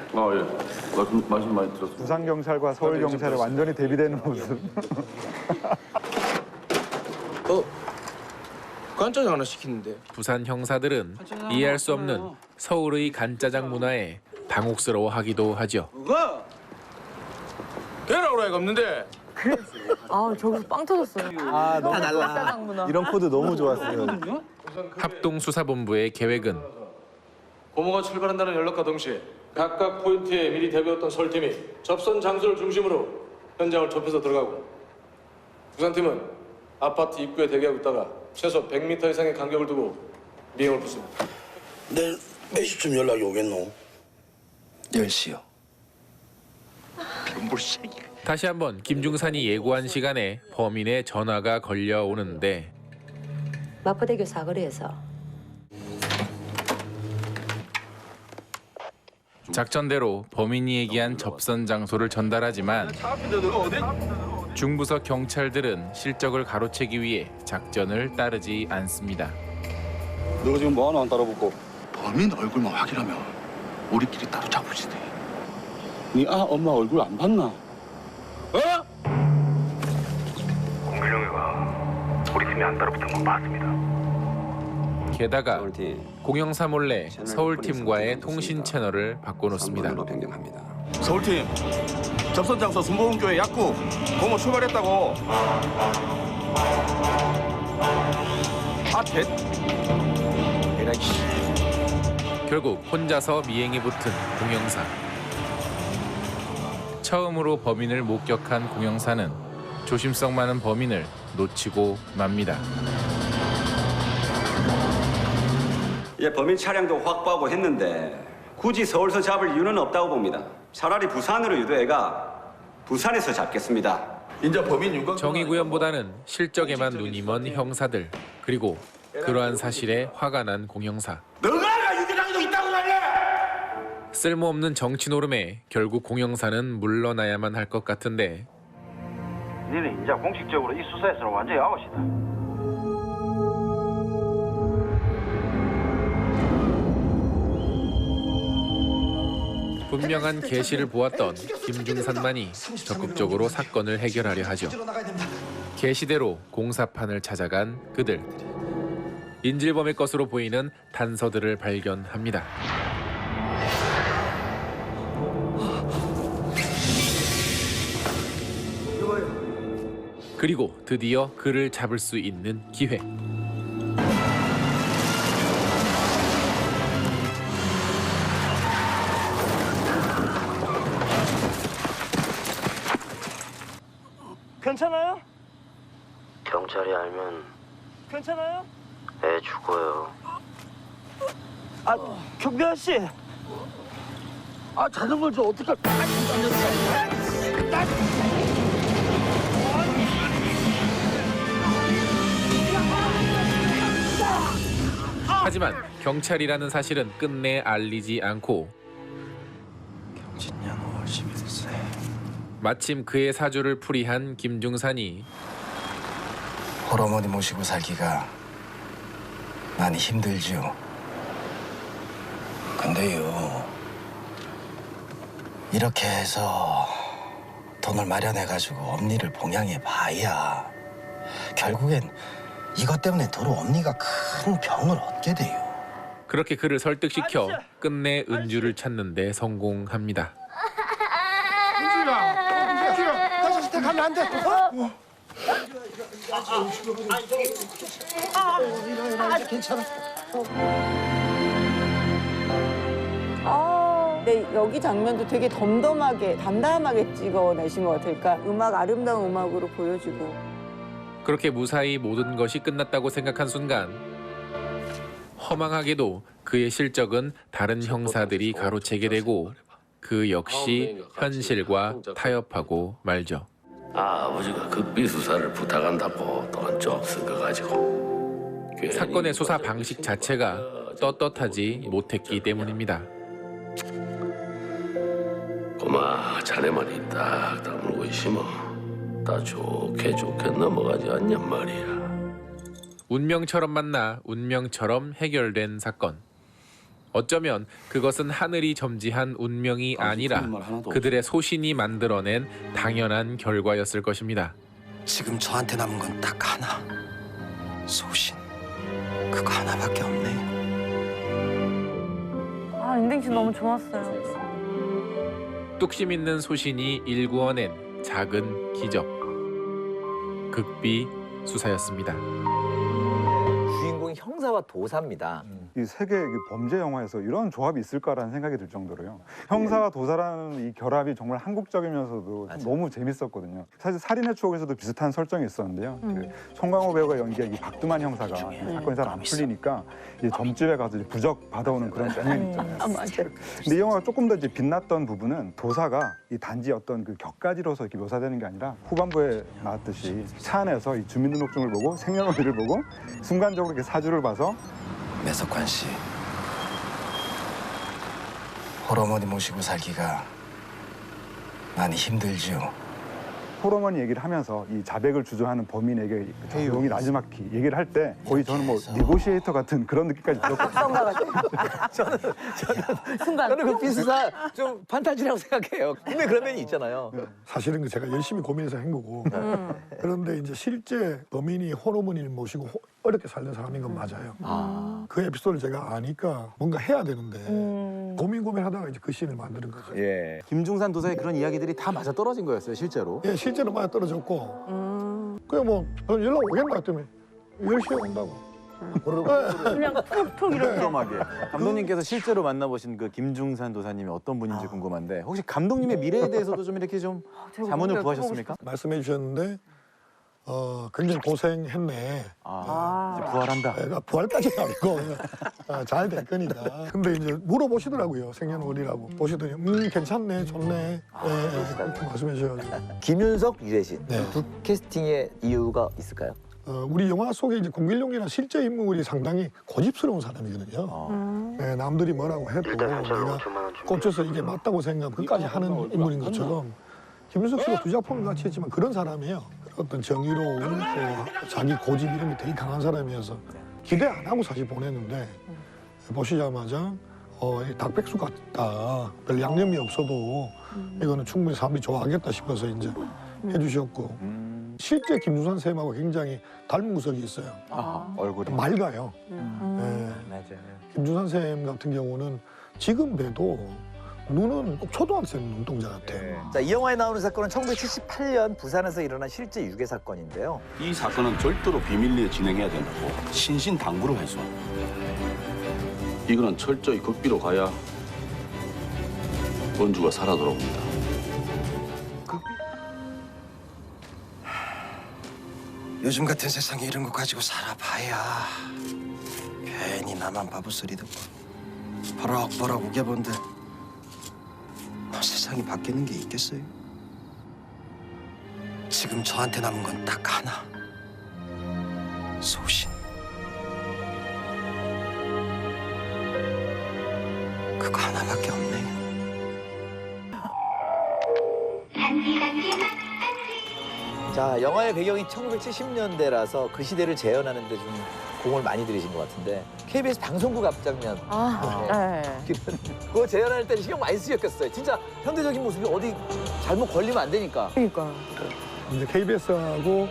말씀 많이 들었습니다. 부산 경찰과 서울 경찰이 완전히 대비되는 모습. 간짜장 하나 시키는데. 부산 형사들은 이해할 수 없는 서울의 간짜장 문화에 당혹스러워하기도 하죠. 누가? 걔라고 라이가 없는데. 아, 저기서 빵 터졌어요. 아, 너무 달라. 이런 코드 너무 좋았어요. 합동 수사본부의 계획은 고모가 출발한다는 연락과 동시에 각각 포인트에 미리 대비했던 서울팀이 접선 장소를 중심으로 현장을 좁혀서 들어가고 부산팀은 아파트 입구에 대기하고 있다가 최소 100m 이상의 간격을 두고 미행을 붙습니다. 내일 몇 시쯤 연락이 오겠노? 10시요. 다시 한번 김중산이 예고한 시간에 범인의 전화가 걸려오는데 마포대교 사거리에서 작전대로 범인이 얘기한 접선 장소를 전달하지만 중부서 경찰들은 실적을 가로채기 위해 작전을 따르지 않습니다. 너 지금 뭐 하나 안 따라붙고? 범인 얼굴만 확인하면 우리끼리 따로 잡으지 돼. 네 엄마 얼굴 안 봤나? 공길영이가 우리 팀이 안 따라붙은 건 맞습니다. 게다가 공영사 몰래 서울팀과의 통신 채널을 바꿔놓습니다. 서울팀 접선 장소 순복음교회 약국 고모 출발했다고. 결국 혼자서 미행에 붙은 공영사. 처음으로 범인을 목격한 공영사는 조심성 많은 범인을 놓치고 맙니다. 예, 범인 차량도 확보하고 했는데 굳이 서울서 잡을 이유는 없다고 봅니다. 차라리 부산으로 유도해가 부산에서 잡겠습니다. 이제 범인 윤곽 정의 구현보다는 실적에만 눈이 먼 형사들, 그리고 그러한 사실에 화가 난 공영사. 너가 유대장도 있다고 말해. 쓸모없는 정치 노름에 결국 공영사는 물러나야만 할 것 같은데 니는 이제 공식적으로 이 수사에서는 완전히 아웃이다. 분명한 계시를 보았던 김중산만이 적극적으로 사건을 해결하려 하죠. 계시대로 공사판을 찾아간 그들. 인질범의 것으로 보이는 단서들을 발견합니다. 그리고 드디어 그를 잡을 수 있는 기회. 괜찮아요? 경찰이 알면 괜찮아요? 애 죽어요. 아, 경비 아저씨. 아, 자전거를 좀 어떡할... 하지만 경찰이라는 사실은 끝내 알리지 않고 마침 그의 사주를 풀이한 김중산이 홀어머니 모시고 살기가 많이 힘들죠. 근데요, 이렇게 해서 돈을 마련해가지고 엄니를 봉양해봐야 결국엔 이것 때문에 도로 엄니가 큰 병을 얻게 돼요. 그렇게 그를 설득시켜 끝내 은주를 찾는 데 성공합니다. 은주야, 다시 시댁 가면 안 돼. 괜찮아. 네, 여기 장면도 되게 덤덤하게, 담담하게 찍어내신 것 같아요. 그러니까 음악, 아름다운 음악으로 보여주고. 그렇게 무사히 모든 것이 끝났다고 생각한 순간 허망하게도 그의 실적은 다른 형사들이 가로채게 되고 그 역시 현실과 타협하고 말죠. 아버지가 극비 수사를 부탁한다고 돈 좀 쓴 거 가지고 사건의 수사 방식 자체가 떳떳하지 못했기 때문입니다. 고마 자네만이 딱 다물고 있으면 다 좋게 넘어가지 않냔 말이야. 운명처럼 만나 운명처럼 해결된 사건. 어쩌면 그것은 하늘이 점지한 운명이 아니라 그들의 소신이 만들어낸 당연한 결과였을 것입니다. 지금 저한테 남은 건 딱 하나. 소신. 그거 하나밖에 없네요. 아, 엔딩씬 너무 좋았어요. 뚝심 있는 소신이 일구어낸 작은 기적. 극비 수사였습니다. 주인공이 형사와 도사입니다. 이 세계 범죄 영화에서 이런 조합이 있을까라는 생각이 들 정도로요. 형사와 도사라는 이 결합이 정말 한국적이면서도 너무 재밌었거든요. 사실 살인의 추억에서도 비슷한 설정이 있었는데요. 그 송강호 배우가 연기한 이 박두만 형사가 사건이 잘 안 풀리니까 이 점집에 가서 이제 부적 받아오는 그런 장면 있잖아요. 맞아요. 근데 이 영화가 조금 더 이제 빛났던 부분은 도사가 이 단지 어떤 그 격가지로서 이렇게 묘사되는 게 아니라 후반부에 나왔듯이 차 안에서 이 주민등록증을 보고 생년월일을 보고 순간적으로 이렇게 사주를 봐서 매석환 씨, 홀어머니 모시고 살기가 많이 힘들죠. 홀어머니 얘기를 하면서 이 자백을 주저하는 범인에게 용이 나지막히 얘기를 할 때 거의 저는 뭐 니고시에이터 같은 그런 느낌까지 들었거든요. 저는 그 비수사 좀 판타지라고 생각해요. 근데 그런 면이 있잖아요. 사실은 제가 열심히 고민해서 한 거고. 그런데 이제 실제 범인이 홀어머니를 모시고 어렵게 살던 사람인 건 맞아요. 그 에피소드를 제가 아니까 뭔가 해야 되는데 고민하다가 이제 그 씬을 만드는 거죠. 예. 김중산 도사의 그런 이야기들이 다 맞아 떨어진 거였어요, 실제로. 예, 실제로 맞아 떨어졌고 그래 뭐 연락 오겠나 했더니 10시에 온다고. 그냥 툭툭 이렇게. 깔끔하게. 감독님께서 실제로 만나보신 그 김중산 도사님이 어떤 분인지 궁금한데 혹시 감독님의 미래에 대해서도 좀 이렇게 좀 자문을 구하셨습니까? 말씀해 주셨는데 굉장히 고생했네. 이제 부활한다. 내가 부활까지는 아니고 잘 될 거니까. 근데 이제 물어보시더라고요. 생년월일하고. 보시더니 괜찮네, 좋네. 그렇게 말씀해 주셔가지고. 김윤석, 유해진 네. 두 캐스팅의 이유가 있을까요? 우리 영화 속에 이제 공길용이라는 실제 인물이 상당히 고집스러운 사람이거든요. 네, 남들이 뭐라고 해도 내가 꽂혀서 이게 맞다고 생각하면 끝까지 하는 인물인 것처럼 김윤석 씨가 두 작품을 같이 했지만 그런 사람이에요. 어떤 정의로운 또 자기 고집 이런 게 되게 강한 사람이어서 기대 안 하고 사실 보냈는데 보시자마자 닭백숙 같다. 별 양념이 없어도 이거는 충분히 사람들이 좋아하겠다 싶어서 이제 해주셨고 실제 김중산 쌤하고 굉장히 닮은 구석이 있어요. 얼굴이 맑아요. 맞아요. 김중산 쌤 같은 경우는 지금 봬도 눈은 꼭 초등학생 눈동자 같아요. 자, 이 영화에 나오는 사건은 1978년 부산에서 일어난 실제 유괴 사건인데요. 이 사건은 절대로 비밀리에 진행해야 된다고 신신당부를 했어. 이거는 철저히 극비로 가야 원주가 살아 돌아옵니다. 요즘 같은 세상에 이런 거 가지고 살아봐야 괜히 나만 바보 소리 듣고 버럭버럭 우겨본데 뭐 세상이 바뀌는 게 있겠어요? 지금 저한테 남은 건 딱 하나. 소신. 그거 하나밖에 없네요. 자, 영화의 배경이 1970년대라서 그 시대를 재현하는 데 좀 공을 많이 들이신 것 같은데 KBS 방송국 앞장면 그거 재현할 때 신경 많이 쓰였겠어요. 진짜 현대적인 모습이 어디 잘못 걸리면 안 되니까. 그러니까. 이제 KBS하고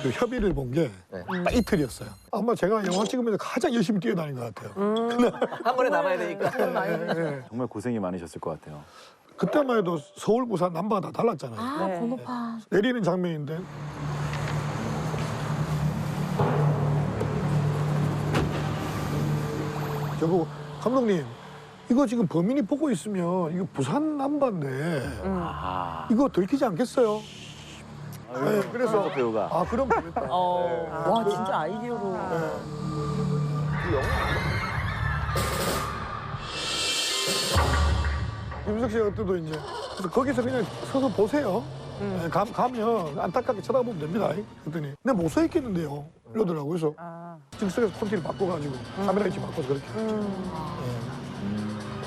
그 협의를 본 게 딱 이틀이었어요. 아마 제가 영화 찍으면서 가장 열심히 뛰어다닌 것 같아요. 한 번에 남아야 되니까. 정말 고생이 많으셨을 것 같아요. 그때만 해도 서울, 부산, 남부가 다 달랐잖아요. 번호판. 내리는 장면인데 저보고 감독님 이거 지금 범인이 보고 있으면 이거 부산 남부인데 이거 들키지 않겠어요? 네, 그래서 배우가 그럼 되겠다. 와 진짜 아이디어로. 김석 씨가 그때도 이제 그래서 거기서 그냥 서서 보세요. 네, 가면 안타깝게 쳐다보면 됩니다. 그랬더니 내가 못 서 있겠는데요. 이러더라고요. 그래서 즉석에서 콘티를 바꿔가지고 카메라 위치 바꿔서 그렇게.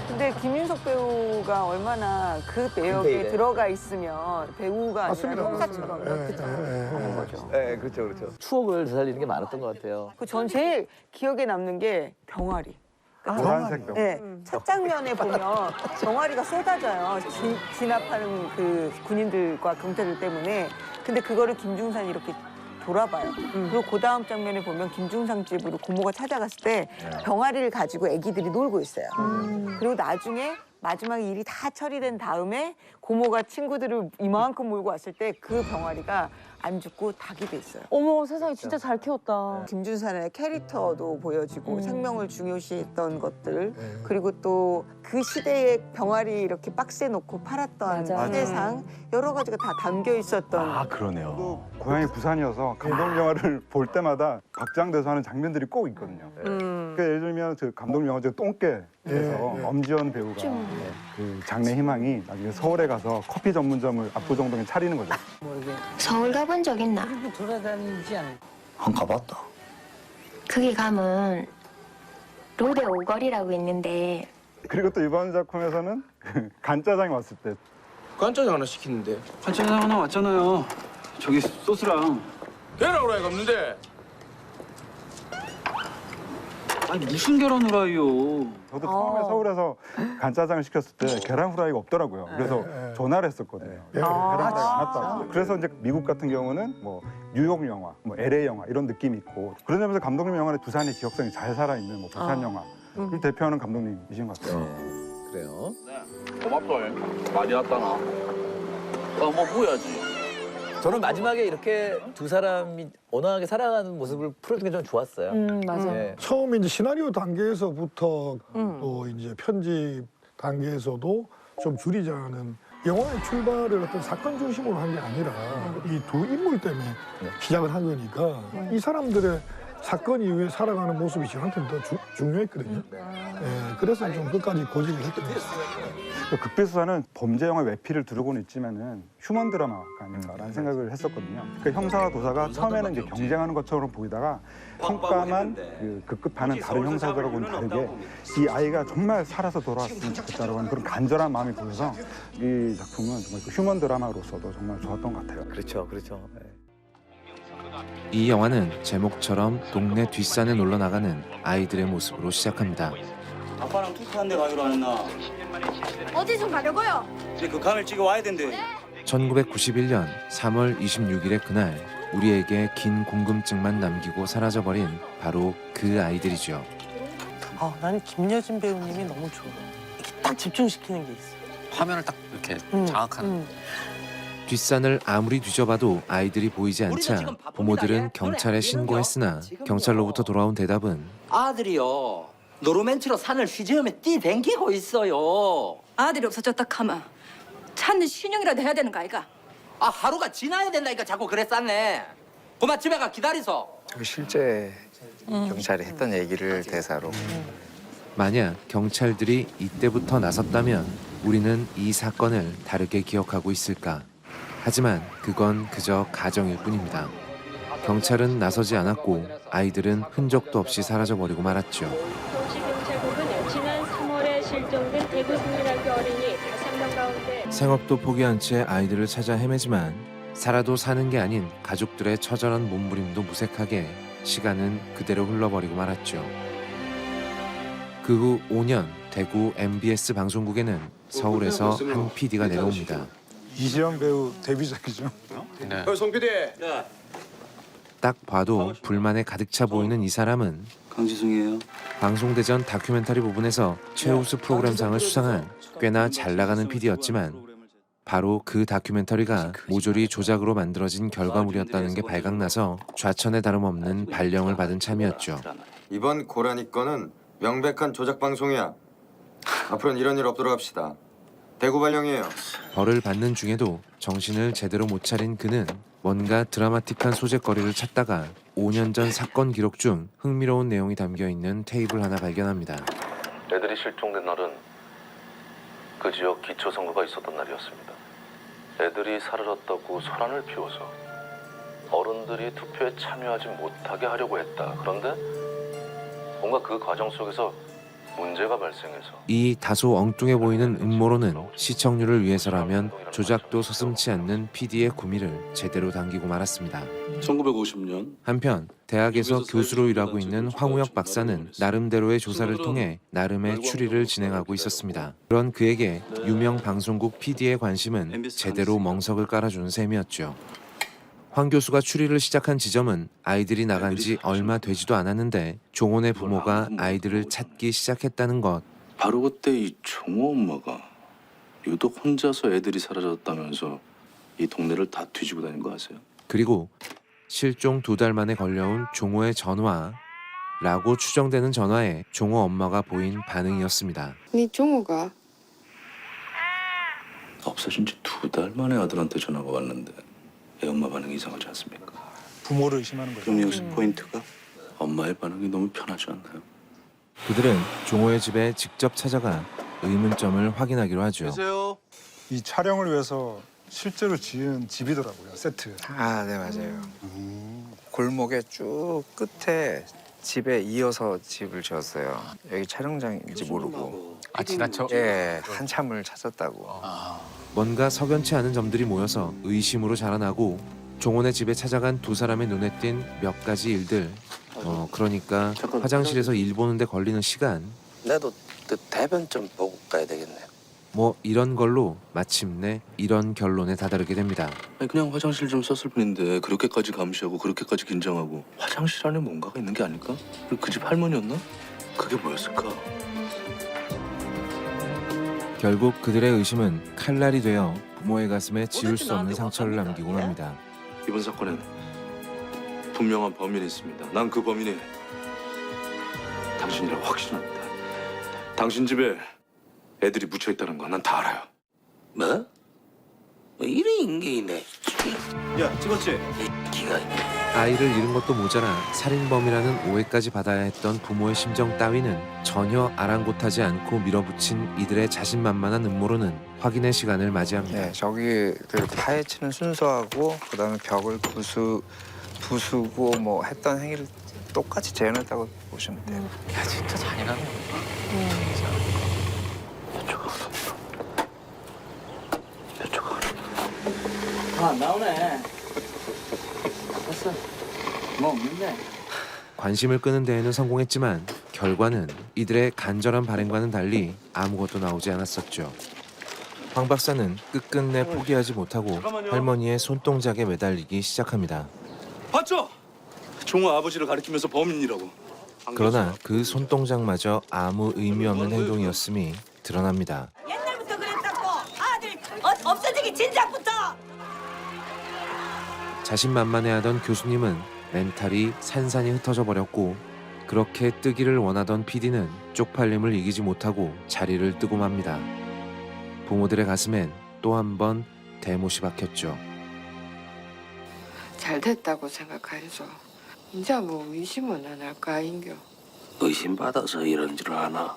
근데 김윤석 배우가 얼마나 그 배역에 들어가 있으면 배우가 아니라 형사처럼 이렇게 하는 거죠. 네, 그렇죠, 그렇죠. 추억을 되살리는 게 많았던 것 같아요. 전 제일 기억에 남는 게 병아리. 노란색 병. 네, 첫 장면에 보면 병아리가 쏟아져요. 진압하는 그 군인들과 경찰들 때문에. 근데 그거를 김중산이 이렇게 돌아봐요. 그리고 그 다음 장면에 보면 김중상 집으로 고모가 찾아갔을 때 병아리를 가지고 애기들이 놀고 있어요. 그리고 나중에 마지막에 일이 다 처리된 다음에 고모가 친구들을 이만큼 몰고 왔을 때 그 병아리가 안 죽고 닭이 돼 있어요. 어머 세상에 진짜 잘 키웠다. 김준산의 캐릭터도 보여지고 생명을 중요시했던 것들 그리고 또 그 시대에 병아리 이렇게 박스에 놓고 팔았던 시대상 여러 가지가 다 담겨 있었던. 그러네요. 고향이 부산이어서 감독 영화를 볼 때마다 박장대소 하는 장면들이 꼭 있거든요. 그러니까 예를 들면 그 감독 영화 중에 똥개에서 엄지연 배우가 그 장래 희망이 나중에 서울에 가서 커피 전문점을 압구정동에 차리는 거죠. 서울 가본 적 있나? 돌아다니지 않아. 한 가봤다. 거기 가면 롯데 오거리라고 있는데 그리고 또 이번 작품에서는 간짜장이 왔을 때 간짜장 하나 시키는데. 간짜장 하나 왔잖아요. 저기 소스랑. 배라고 라이가 없는데. 아니 무슨 계란 후라이요? 저도 처음에 서울에서 간짜장을 시켰을 때 계란 후라이가 없더라고요. 그래서 전화를 했었거든요. 계란 후라이가 안 왔다고. 그래서 이제 미국 같은 경우는 뭐 뉴욕 영화, 뭐 LA 영화 이런 느낌이 있고 그런 점에서 감독님 영화는 부산의 기억성이 잘 살아있는 뭐 부산 영화 를 대표하는 감독님이신 것 같아요. 그래요. 고맙다. 많이 왔다나. 뭐 뭐야지. 저는 마지막에 이렇게 두 사람이 온화하게 살아가는 모습을 풀어준 게 좀 좋았어요. 맞아요. 네. 처음에 이제 시나리오 단계에서부터 또 이제 편집 단계에서도 좀 줄이자는 영화의 출발을 어떤 사건 중심으로 한 게 아니라 이 두 인물 때문에 시작을 한 거니까 이 사람들의 사건 이후에 살아가는 모습이 저한테는 더 중요했거든요. 그래서 좀 끝까지 고집을 했던 것 같아요. 극비수사는 범죄 영화 외피를 두르고는 있지만은 휴먼 드라마가 아닌가라는 생각을 했었거든요. 그러니까 형사와 도사가 처음에는 이제 경쟁하는 것처럼 보이다가 성과만 그 급급하는 다른 형사들하고는 다르게 이 아이가 정말 살아서 돌아왔으면 좋겠다라고 하는 그런 간절한 마음이 보여서 이 작품은 정말 그 휴먼 드라마로서도 정말 좋았던 것 같아요. 그렇죠, 그렇죠. 이 영화는 제목처럼 동네 뒷산에 놀러 나가는 아이들의 모습으로 시작합니다. 아빠랑 투표한 데 가기로 했나? 어디 좀 가려고요? 이제 그 강을 찍어 와야 된대. 1991년 3월 26일의 그날 우리에게 긴 궁금증만 남기고 사라져버린 바로 그 아이들이죠. 나는 김여진 배우님이 너무 좋아. 이렇게 딱 집중시키는 게 있어. 화면을 딱 이렇게 장악하는. 뒷산을 아무리 뒤져봐도 아이들이 보이지 않자 부모들은 경찰에 신고했으나 경찰로부터 돌아온 대답은 아들이요. 노루멘치로 산을 휘저으며 뛰댕기고 있어요. 아들이 없어졌다 카마. 찾는 신용이라도 해야 되는 거 아이가? 하루가 지나야 된다니까 자꾸 그래 쌌네. 그만 집에 가 기다리소. 실제 경찰이 했던 얘기를 대사로. 만약 경찰들이 이때부터 나섰다면 우리는 이 사건을 다르게 기억하고 있을까? 하지만 그건 그저 가정일 뿐입니다. 경찰은 나서지 않았고 아이들은 흔적도 없이 사라져버리고 말았죠. 서울시경찰국은 지난 3월에 실종된 대구 국민학교 어린이 5명 가운데 생업도 포기한 채 아이들을 찾아 헤매지만 살아도 사는 게 아닌 가족들의 처절한 몸부림도 무색하게 시간은 그대로 흘러버리고 말았죠. 그 후 5년 대구 MBS 방송국에는 서울에서 한 PD가 내려옵니다. 이지영 배우 데뷔작이죠. 송 PD. 딱 봐도 불만에 가득 차 보이는 이 사람은 강지승이에요. 방송대전 다큐멘터리 부분에서 최우수 프로그램상을 수상한 꽤나 잘 나가는 PD였지만 바로 그 다큐멘터리가 모조리 조작으로 만들어진 결과물이었다는 게 발각나서 좌천에 다름없는 발령을 받은 참이었죠. 이번 고라니 건은 명백한 조작 방송이야. 앞으로는 이런 일 없도록 합시다. 대구 발령이에요. 벌을 받는 중에도 정신을 제대로 못 차린 그는 뭔가 드라마틱한 소재거리를 찾다가 5년 전 사건 기록 중 흥미로운 내용이 담겨있는 테이블 하나 발견합니다. 애들이 실종된 날은 그 지역 기초선거가 있었던 날이었습니다. 애들이 사라졌다고 소란을 피워서 어른들이 투표에 참여하지 못하게 하려고 했다. 그런데 뭔가 그 과정 속에서 문제가 발생해서 이 다소 엉뚱해 보이는 음모론은 시청률을 위해서라면 조작도 서슴지 않는 PD의 구미를 제대로 당기고 말았습니다. 1950년 한편 대학에서 교수로 일하고 있는 황우혁 박사는 나름대로의 조사를 통해 나름의 추리를 진행하고 있었습니다. 그런 그에게 유명 방송국 PD의 관심은 제대로 멍석을 깔아주는 셈이었죠. 황 교수가 추리를 시작한 지점은 아이들이 나간 지 얼마 되지도 않았는데 종원의 부모가 아이들을 찾기 시작했다는 것. 바로 그때 이 종호 엄마가 유독 혼자서 애들이 사라졌다면서 이 동네를 다 뒤지고 다닌 거 아세요? 그리고 실종 2달 만에 걸려온 종호의 전화라고 추정되는 전화에 종호 엄마가 보인 반응이었습니다. 네 종호가 없어진 지 2달 만에 아들한테 전화가 왔는데 애 엄마 반응이 이상하지 않습니까? 부모를 의심하는 거죠. 그럼 여기서 포인트가 엄마의 반응이 너무 편하지 않나요? 그들은 종호의 집에 직접 찾아가 의문점을 확인하기로 하죠. 이 촬영을 위해서 실제로 지은 집이더라고요, 세트. 네 맞아요. 골목에 쭉 끝에 집에 이어서 집을 지었어요. 여기 촬영장인지 모르고. 지나쳐? 예, 한참을 찾았다고. 뭔가 석연치 않은 점들이 모여서 의심으로 자라나고 종원의 집에 찾아간 두 사람의 눈에 띈 몇 가지 일들. 그러니까 화장실에서 일 보는데 걸리는 시간 나도 대변 좀 보고 가야 되겠네. 뭐 이런 걸로 마침내 이런 결론에 다다르게 됩니다. 아니 그냥 화장실 좀 썼을 뿐인데 그렇게까지 감시하고 그렇게까지 긴장하고 화장실 안에 뭔가가 있는 게 아닐까? 그 집 할머니였나? 그게 뭐였을까? 결국 그들의 의심은 칼날이 되어 부모의 가슴에 지울 수 없는 상처를 남기고 맙니다. 이번 사건엔 분명한 범인이 있습니다. 난 그 범인이 당신이라고 확신합니다. 당신 집에 애들이 묻혀 있다는 거 난 다 알아요. 뭐? 이래 인게이네. 야, 찍었지? 기가 아이를 잃은 것도 모자라 살인범이라는 오해까지 받아야 했던 부모의 심정 따위는 전혀 아랑곳하지 않고 밀어붙인 이들의 자신만만한 음모로는 확인의 시간을 맞이합니다. 네, 저기 그 파헤치는 순서하고 그다음에 벽을 부수고 뭐 했던 행위를 똑같이 재현했다고 보시면 돼요. 야 진짜 잔인하네. 안 나오네. 됐어. 뭐 없는데. 관심을 끄는 데에는 성공했지만 결과는 이들의 간절한 발행과는 달리 아무것도 나오지 않았었죠. 황 박사는 끝끝내 포기하지 못하고 할머니의 손동작에 매달리기 시작합니다. 봤죠? 종호 아버지를 가리키면서 범인이라고. 그러나 그 손동작마저 아무 의미 없는 행동이었음이 드러납니다. 옛날부터 그랬다고. 아들 없어지기 진작부터. 자신만만해하던 교수님은 멘탈이 산산이 흩어져 버렸고 그렇게 뜨기를 원하던 PD는 쪽팔림을 이기지 못하고 자리를 뜨고 맙니다. 부모들의 가슴엔 또 한 번 대못이 박혔죠. 잘 됐다고 생각해줘. 이제 뭐 의심은 안 할까 아인겨. 의심받아서 이런 줄 아나?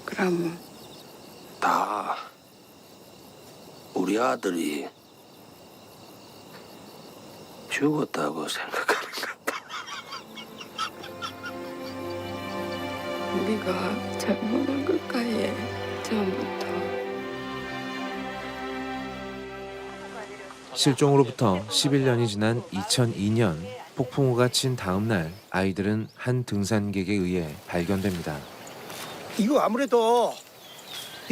그럼 다 우리 아들이 죽었다고 생각하는 것 같아. 우리가 잘못한 걸까에 처음부터. 실종으로부터 11년이 지난 2002년 폭풍우가 친 다음 날 아이들은 한 등산객에 의해 발견됩니다. 이거 아무래도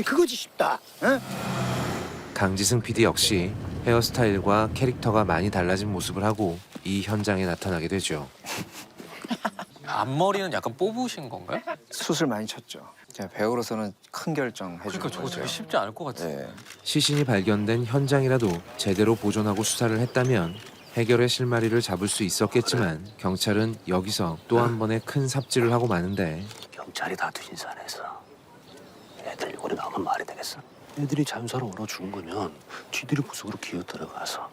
그거지 싶다. 응? 강지승 PD 역시 헤어스타일과 캐릭터가 많이 달라진 모습을 하고 이 현장에 나타나게 되죠. 앞머리는 약간 뽑으신 건가요? 수술 많이 쳤죠. 제가 배우로서는 큰 결정 해주는 그러니까 저거 거죠. 되게 쉽지 않을 것 같아요. 네. 시신이 발견된 현장이라도 제대로 보존하고 수사를 했다면 해결의 실마리를 잡을 수 있었겠지만 경찰은 여기서 또 한 번의 큰 삽질을 하고 마는데 경찰이 다투신 산에서 애들 요리 나오면 말이 되겠어? 애들이 잠수하러 얼어 죽은 거면 쥐들이 부속으로 기어 들어가서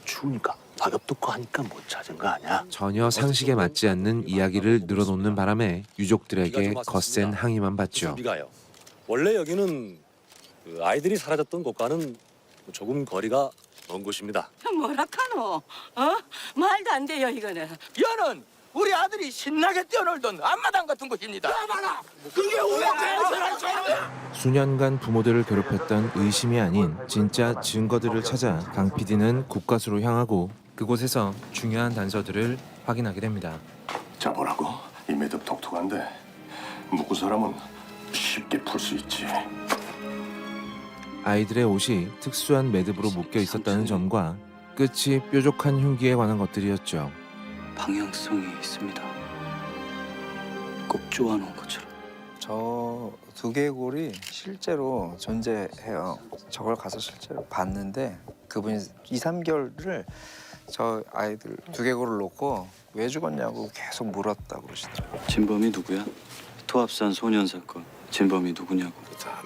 추우니까 낙엽 돋고 하니까 못 찾은 거 아니야? 전혀 상식에 맞지 않는 이야기를 늘어놓는 바람에 유족들에게 거센 항의만 받죠. 비가요. 원래 여기는 그 아이들이 사라졌던 곳과는 조금 거리가 먼 곳입니다. 뭐라카노? 말도 안 돼요 이거는. 여는 우리 아들이 신나게 뛰어놀던 앞마당 같은 곳입니다. 그게 수년간 부모들을 괴롭혔던 의심이 아닌 진짜 증거들을 찾아 강 PD는 국과수로 향하고 그곳에서 중요한 단서들을 확인하게 됩니다. 자 보라고 이 매듭 독특한데 묶은 사람은 쉽게 풀 수 있지. 아이들의 옷이 특수한 매듭으로 묶여 있었다는 점과 끝이 뾰족한 흉기에 관한 것들이었죠. 방향성이 있습니다. 꼭 쪼아놓은 것처럼. 저 두개골이 실제로 존재해요. 저걸 가서 실제로 봤는데 그분이 2, 3개월을 저 아이들 두개골을 놓고 왜 죽었냐고 계속 물었다고 그러시더라고요. 진범이 누구야? 토합산 소년 사건. 진범이 누구냐고.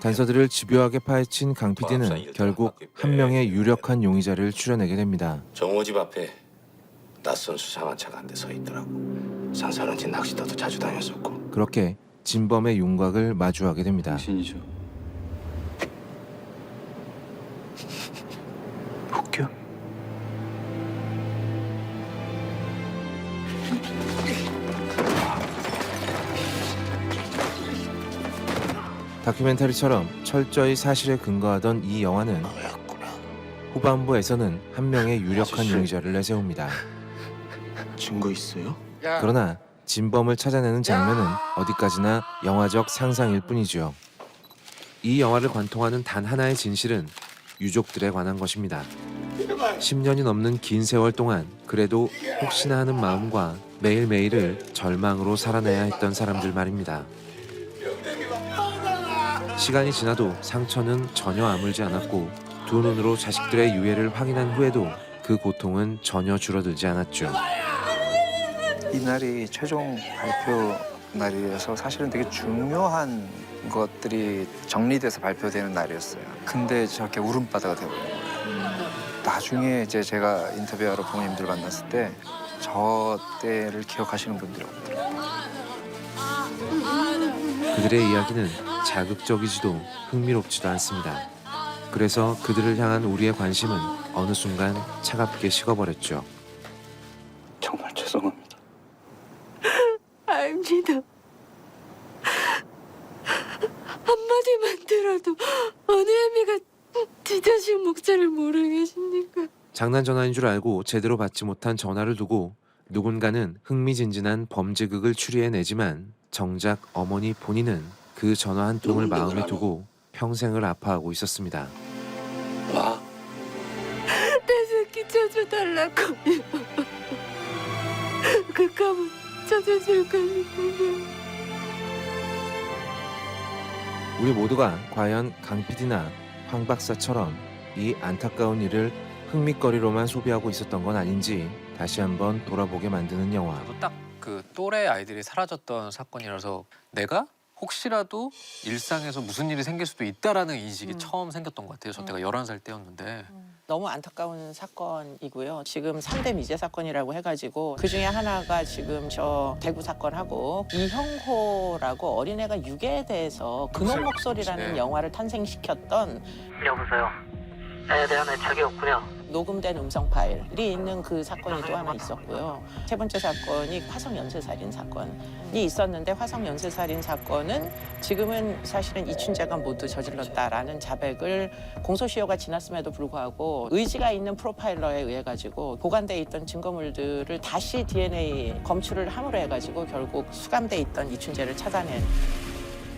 단서들을 집요하게 파헤친 강 PD는 결국 한 명의 유력한 용의자를 추려내게 됩니다. 정호 집 앞에 낯선 수상한 차가 한 대 서 있더라고. 산사는지 낚시터도 자주 다녔었고. 그렇게 진범의 윤곽을 마주하게 됩니다. 당신이죠. 웃겨? 다큐멘터리처럼 철저히 사실에 근거하던 이 영화는 후반부에서는 한 명의 유력한 용의자를 내세웁니다. 증거 있어요? 그러나 진범을 찾아내는 장면은 어디까지나 영화적 상상일 뿐이지요. 이 영화를 관통하는 단 하나의 진실은 유족들에 관한 것입니다. 10년이 넘는 긴 세월 동안 그래도 혹시나 하는 마음과 매일매일을 절망으로 살아내야 했던 사람들 말입니다. 시간이 지나도 상처는 전혀 아물지 않았고 두 눈으로 자식들의 유해를 확인한 후에도 그 고통은 전혀 줄어들지 않았죠. 이날이 최종 발표 날이어서 사실은 되게 중요한 것들이 정리돼서 발표되는 날이었어요. 근데 저렇게 울음바다가 되어버린 거예요. 나중에 이제 제가 인터뷰하러 부모님들 만났을 때 저 때를 기억하시는 분들이 없더라고요. 그들의 이야기는 자극적이지도 흥미롭지도 않습니다. 그래서 그들을 향한 우리의 관심은 어느 순간 차갑게 식어버렸죠. 정말 죄송합니다. 압니다. 한마디만 들어도 어느 애미가 지 자식 목자를 모르겠습니까? 장난 전화인 줄 알고 제대로 받지 못한 전화를 두고 누군가는 흥미진진한 범죄극을 추리해내지만 정작 어머니 본인은 그 전화 한 통을 마음에 두고 평생을 아파하고 있었습니다. 내 새끼 쳐줘달라고요. 그 가문 쳐줘줄 거니까요. 우리 모두가 과연 강 PD나 황 박사처럼 이 안타까운 일을 흥미거리로만 소비하고 있었던 건 아닌지 다시 한번 돌아보게 만드는 영화. 딱 그 또래 아이들이 사라졌던 사건이라서 내가 혹시라도 일상에서 무슨 일이 생길 수도 있다라는 인식이 처음 생겼던 것 같아요. 저 때가 11살 때였는데. 너무 안타까운 사건이고요. 지금 3대 미제 사건이라고 해가지고 그중에 하나가 지금 저 대구 사건하고 이형호라고 어린애가 유괴에 대해서 근원 목소리라는 영화를 탄생시켰던 여보세요. 에 대한 애착이 없군요. 녹음된 음성 파일이 있는 그 사건이 또 하나 있었고요. 세 번째 사건이 화성 연쇄살인 사건이 있었는데 화성 연쇄살인 사건은 지금은 사실은 이춘재가 모두 저질렀다라는 자백을 공소시효가 지났음에도 불구하고 의지가 있는 프로파일러에 의해 가지고 보관돼 있던 증거물들을 다시 DNA 검출을 함으로 해가지고 결국 수감돼 있던 이춘재를 찾아낸.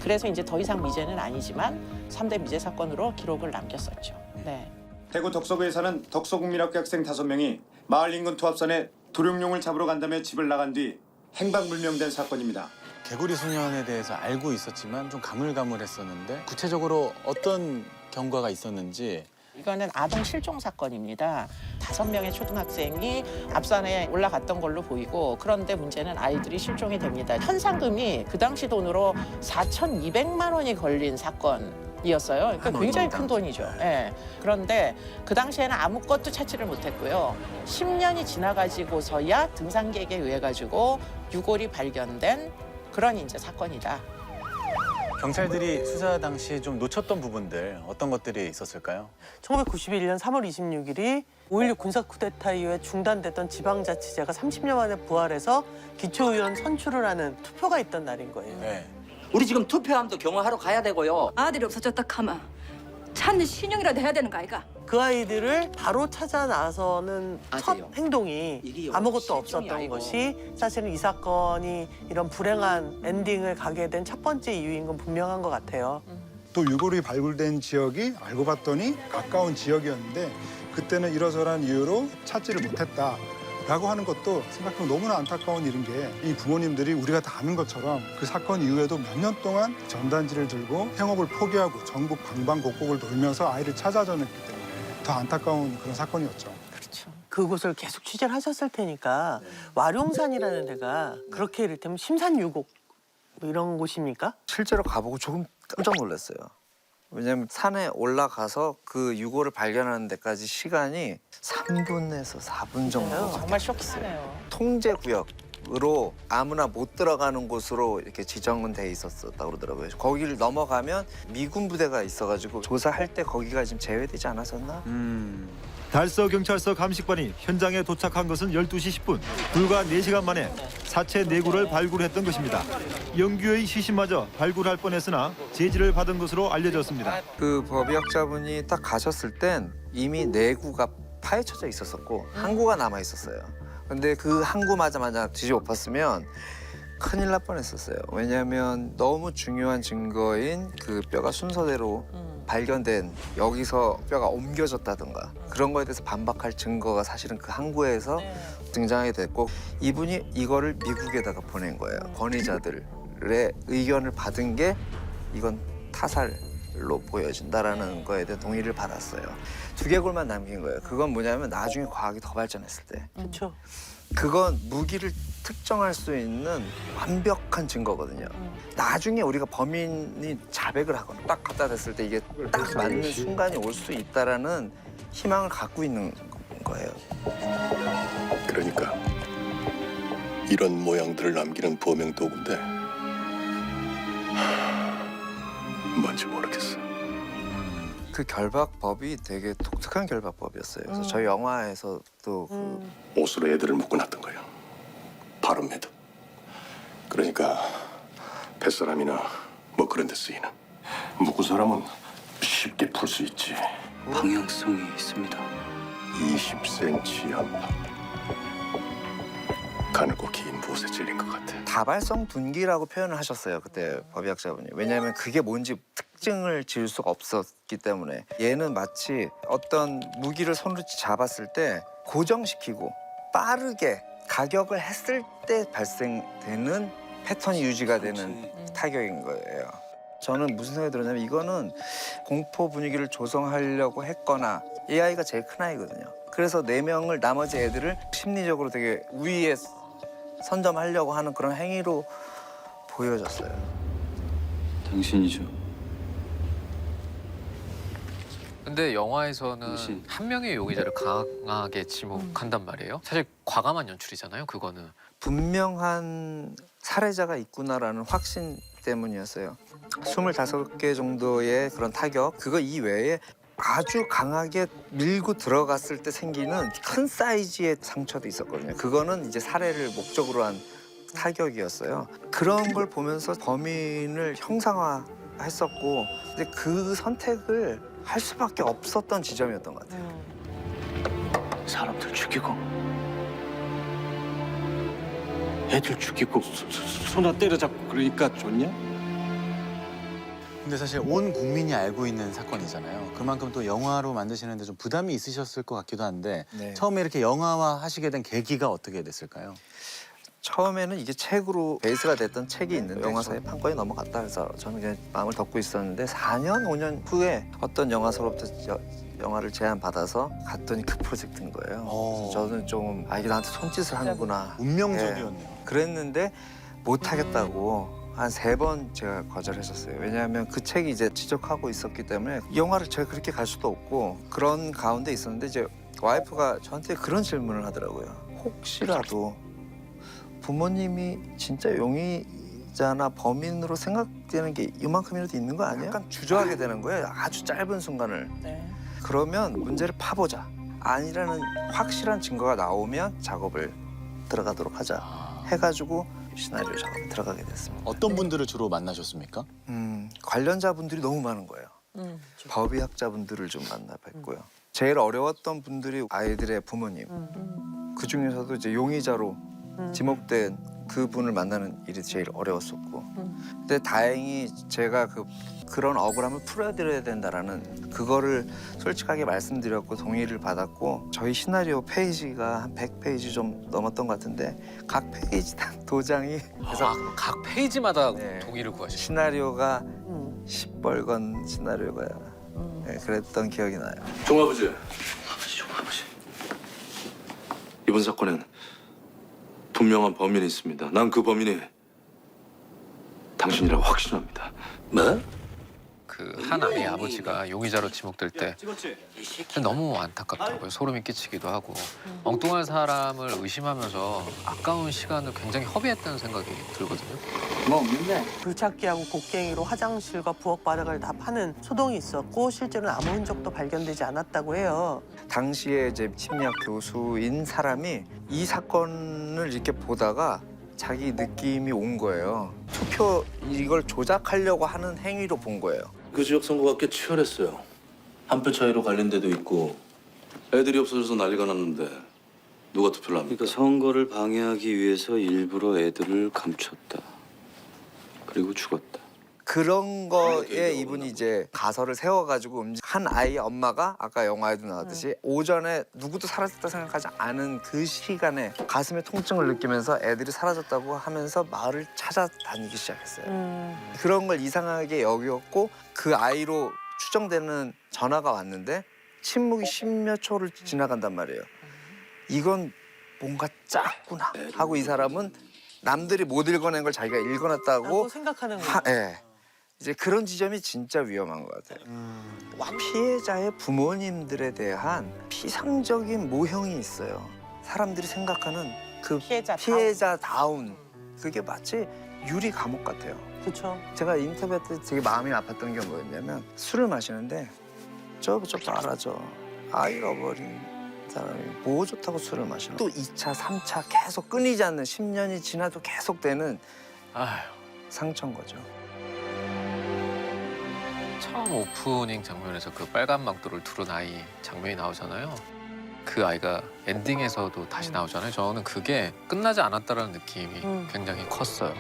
그래서 이제 더 이상 미제는 아니지만 3대 미제 사건으로 기록을 남겼었죠. 네. 대구 덕소구에 사는 덕소국민학교 학생 5명이 마을 인근 투합선에 도룡뇽을 잡으러 간다며 집을 나간 뒤 행방불명된 사건입니다. 개구리 소년에 대해서 알고 있었지만 좀 가물가물했었는데 구체적으로 어떤 경과가 있었는지. 이거는 아동 실종 사건입니다. 5명의 초등학생이 앞산에 올라갔던 걸로 보이고 그런데 문제는 아이들이 실종이 됩니다. 현상금이 그 당시 돈으로 4,200만 원이 걸린 사건이었어요. 그러니까 굉장히 큰 돈이죠. 예. 그런데 그 당시에는 아무것도 찾지를 못했고요. 10년이 지나가지고서야 등산객에 의해 가지고 유골이 발견된 그런 이제 사건이다. 경찰들이 수사 당시 좀 놓쳤던 부분들 어떤 것들이 있었을까요? 1991년 3월 26일이 5.16 군사 쿠데타 이후에 중단됐던 지방자치제가 30년 만에 부활해서 기초의원 선출을 하는 투표가 있던 날인 거예요. 네. 우리 지금 투표함도 경호하러 가야 되고요. 아들이 없어졌다 카마 찾는 신용이라도 해야 되는 거 아이가? 그 아이들을 바로 찾아 나서는 첫 행동이 아무것도 없었던 아니고. 것이 사실은 이 사건이 이런 불행한 엔딩을 가게 된 첫 번째 이유인 건 분명한 것 같아요. 또 유골이 발굴된 지역이 알고 봤더니 가까운 지역이었는데 그때는 이러저러한 이유로 찾지를 못했다. 라고 하는 것도 생각해보면 너무나 안타까운 일인 게 이 부모님들이 우리가 다 아는 것처럼 그 사건 이후에도 몇 년 동안 전단지를 들고 행업을 포기하고 전국 방방곡곡을 돌면서 아이를 찾아줬기 때문에 더 안타까운 그런 사건이었죠. 그렇죠. 그곳을 계속 취재를 하셨을 테니까 와룡산이라는 데가 그렇게 이를테면 심산유곡 뭐 이런 곳입니까? 실제로 가보고 조금 깜짝 놀랐어요. 왜냐면 산에 올라가서 그 유골을 발견하는 데까지 시간이 3분에서 4분 정도. 정말 쇼키스네요. 통제 구역으로 아무나 못 들어가는 곳으로 이렇게 지정은 돼 있었다고 그러더라고요. 거기를 넘어가면 미군 부대가 있어가지고 조사할 때 거기가 지금 제외되지 않았었나? 달서경찰서 감식반이 현장에 도착한 것은 12시 10분. 불과 4시간 만에 사체 내구를 발굴했던 것입니다. 영규의 시신마저 발굴할 뻔했으나 제지를 받은 것으로 알려졌습니다. 그 법의학자분이 딱 가셨을 땐 이미 내구가 파헤쳐져 있었었고 항구가 남아 있었어요. 근데 그 항구마자마자 뒤집어 엎었으면 큰일 날 뻔했었어요. 왜냐하면 너무 중요한 증거인 그 뼈가 순서대로 발견된 여기서 뼈가 옮겨졌다든가 그런 거에 대해서 반박할 증거가 사실은 그 항구에서 등장하게 됐고 이분이 이거를 미국에다가 보낸 거예요. 권위자들의 의견을 받은 게 이건 타살로 보여진다라는 거에 대해 동의를 받았어요. 두개골만 남긴 거예요. 그건 뭐냐면 나중에 과학이 더 발전했을 때 그렇죠. 그건 무기를 특정할 수 있는 완벽한 증거거든요. 나중에 우리가 범인이 자백을 하거나 딱 갖다 댔을 때 이게 딱 맞는 순간이 올 수 있다라는 희망을 갖고 있는 거예요. 그러니까 이런 모양들을 남기는 범행 도구인데 뭔지 모르겠어. 그 결박법이 되게 독특한 결박법이었어요. 그래서 저희 영화에서도 옷으로 애들을 묶어놨던 거예요. 바른 매듭. 그러니까 뱃사람이나 뭐 그런 데 쓰이는. 묶은 사람은 쉽게 풀 수 있지. 방향성이 있습니다. 20cm 안팎. 가늘고 긴 붓에 찔린 것 같아. 다발성 둔기라고 표현을 하셨어요. 그때 법의학자분이. 왜냐하면 그게 뭔지 특징을 지을 수가 없었기 때문에 얘는 마치 어떤 무기를 손으로 잡았을 때 고정시키고 빠르게 가격을 했을 때 발생되는 패턴이 유지가 되는 타격인 거예요. 저는 무슨 생각이 들었냐면 이거는 공포 분위기를 조성하려고 했거나 이 아이가 제일 큰 아이거든요. 그래서 4명을 나머지 애들을 심리적으로 되게 우위에 선점하려고 하는 그런 행위로 보여졌어요. 당신이죠. 근데 영화에서는 한 명의 용의자를 강하게 지목한단 말이에요. 사실 과감한 연출이잖아요. 그거는 분명한 살해자가 있구나라는 확신 때문이었어요. 25개 정도의 그런 타격, 그거 이외에 아주 강하게 밀고 들어갔을 때 생기는 큰 사이즈의 상처도 있었거든요. 그거는 이제 살해를 목적으로 한 타격이었어요. 그런 걸 보면서 범인을 형상화했었고 근데 그 선택을 할 수밖에 없었던 지점이었던 것 같아요. 사람들 죽이고 애들 죽이고 소나 때려잡고 그러니까 좋냐? 근데 사실 온 국민이 알고 있는 사건이잖아요. 그만큼 또 영화로 만드시는데 좀 부담이 있으셨을 것 같기도 한데 처음에 이렇게 영화화 하시게 된 계기가 어떻게 됐을까요? 처음에는 이게 책으로 베이스가 됐던 책이 있는데 영화사의 판권이 넘어갔다 해서 저는 그냥 마음을 덮고 있었는데 4년, 5년 후에 어떤 영화사로부터 영화를 제안받아서 갔더니 그 프로젝트인 거예요. 그래서 저는 좀 이게 나한테 손짓을 하는구나. 운명적이었네요. 그랬는데 못하겠다고 한 3번 제가 거절했었어요. 왜냐하면 그 책이 이제 지적하고 있었기 때문에 영화를 제가 그렇게 갈 수도 없고 그런 가운데 있었는데 이제 와이프가 저한테 그런 질문을 하더라고요. 혹시라도 부모님이 진짜 용의자나 범인으로 생각되는 게 이만큼이라도 있는 거 아니야? 약간 주저하게 되는 거예요. 아주 짧은 순간을. 그러면 문제를 파보자. 아니라는 확실한 증거가 나오면 작업을 들어가도록 하자. 해가지고 시나리오 작업에 들어가게 됐습니다. 어떤 분들을 주로 만나셨습니까? 관련자분들이 너무 많은 거예요. 법의학자분들을 좀 만나 뵀고요. 제일 어려웠던 분들이 아이들의 부모님. 그 중에서도 이제 용의자로 지목된 그분을 만나는 일이 제일 어려웠었고 근데 다행히 제가 그런 억울함을 풀어드려야 된다라는 그거를 솔직하게 말씀드렸고 동의를 받았고 저희 시나리오 페이지가 한 100페이지 좀 넘었던 것 같은데 각 페이지당 도장이 그래서 각 페이지마다 동의를 구하시는 시나리오가 10벌건 시나리오가 그랬던 기억이 나요. 종아버지. 아버지. 이번 사건엔 분명한 범인이 있습니다. 난 그 범인이 당신이라고 확신합니다. 뭐? 그 한 아이의 아버지가 용의자로 지목될 때 너무 안타깝더라고요. 소름이 끼치기도 하고 엉뚱한 사람을 의심하면서 아까운 시간을 굉장히 허비했다는 생각이 들거든요. 뭐 없는데 불찾기하고 곡괭이로 화장실과 부엌 바닥을 다 파는 소동이 있었고 실제로는 아무 흔적도 발견되지 않았다고 해요. 당시에 이제 심리학 교수인 사람이 이 사건을 이렇게 보다가 자기 느낌이 온 거예요. 투표 이걸 조작하려고 하는 행위로 본 거예요. 그 지역 선거가 꽤 치열했어요. 한 표 차이로 갈린 데도 있고 애들이 없어져서 난리가 났는데 누가 투표를 합니까? 그러니까 선거를 방해하기 위해서 일부러 애들을 감췄다. 그리고 죽었다. 그런 거에 이분이 이제 가설을 세워가지고 한 아이의 엄마가 아까 영화에도 나왔듯이 오전에 누구도 사라졌다 생각하지 않은 그 시간에 가슴에 통증을 느끼면서 애들이 사라졌다고 하면서 마을을 찾아다니기 시작했어요. 그런 걸 이상하게 여겼고 그 아이로 추정되는 전화가 왔는데 침묵이 10몇 초를 지나간단 말이에요. 이건 뭔가 작구나 하고 이 사람은 남들이 못 읽어낸 걸 자기가 읽어놨다고 생각하는 예. 이제 그런 지점이 진짜 위험한 것 같아요. 피해자의 부모님들에 대한 피상적인 모형이 있어요. 사람들이 생각하는 그 피해자다운 그게 마치 유리 감옥 같아요. 그렇죠. 제가 인터뷰 때 되게 마음이 아팠던 게 뭐였냐면 술을 마시는데 저 말하죠. 아 잃어버린 사람이 뭐 좋다고 술을 마시나. 또 2차, 3차 계속 끊이지 않는 10년이 지나도 계속되는 상처인 거죠. 처음 오프닝 장면에서 그 빨간 망토를 두른 아이 장면이 나오잖아요. 그 아이가 엔딩에서도 다시 나오잖아요. 저는 그게 끝나지 않았다라는 느낌이 굉장히 컸어요.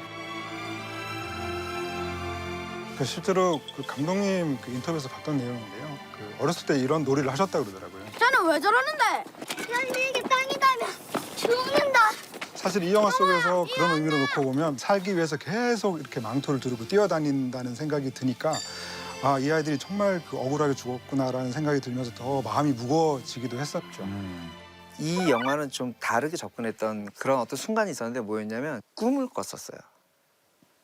실제로 그 감독님 그 인터뷰에서 봤던 내용인데요. 그 어렸을 때 이런 놀이를 하셨다고 그러더라고요. 저는 왜 저러는데? 이게 땅이다면 죽는다. 사실 이 영화 속에서 그런 의미로 놓고 보면 살기 위해서 계속 이렇게 망토를 두르고 뛰어다닌다는 생각이 드니까 아, 이 아이들이 정말 그 억울하게 죽었구나라는 생각이 들면서 더 마음이 무거워지기도 했었죠. 이 영화는 좀 다르게 접근했던 그런 어떤 순간이 있었는데 뭐였냐면 꿈을 꿨었어요.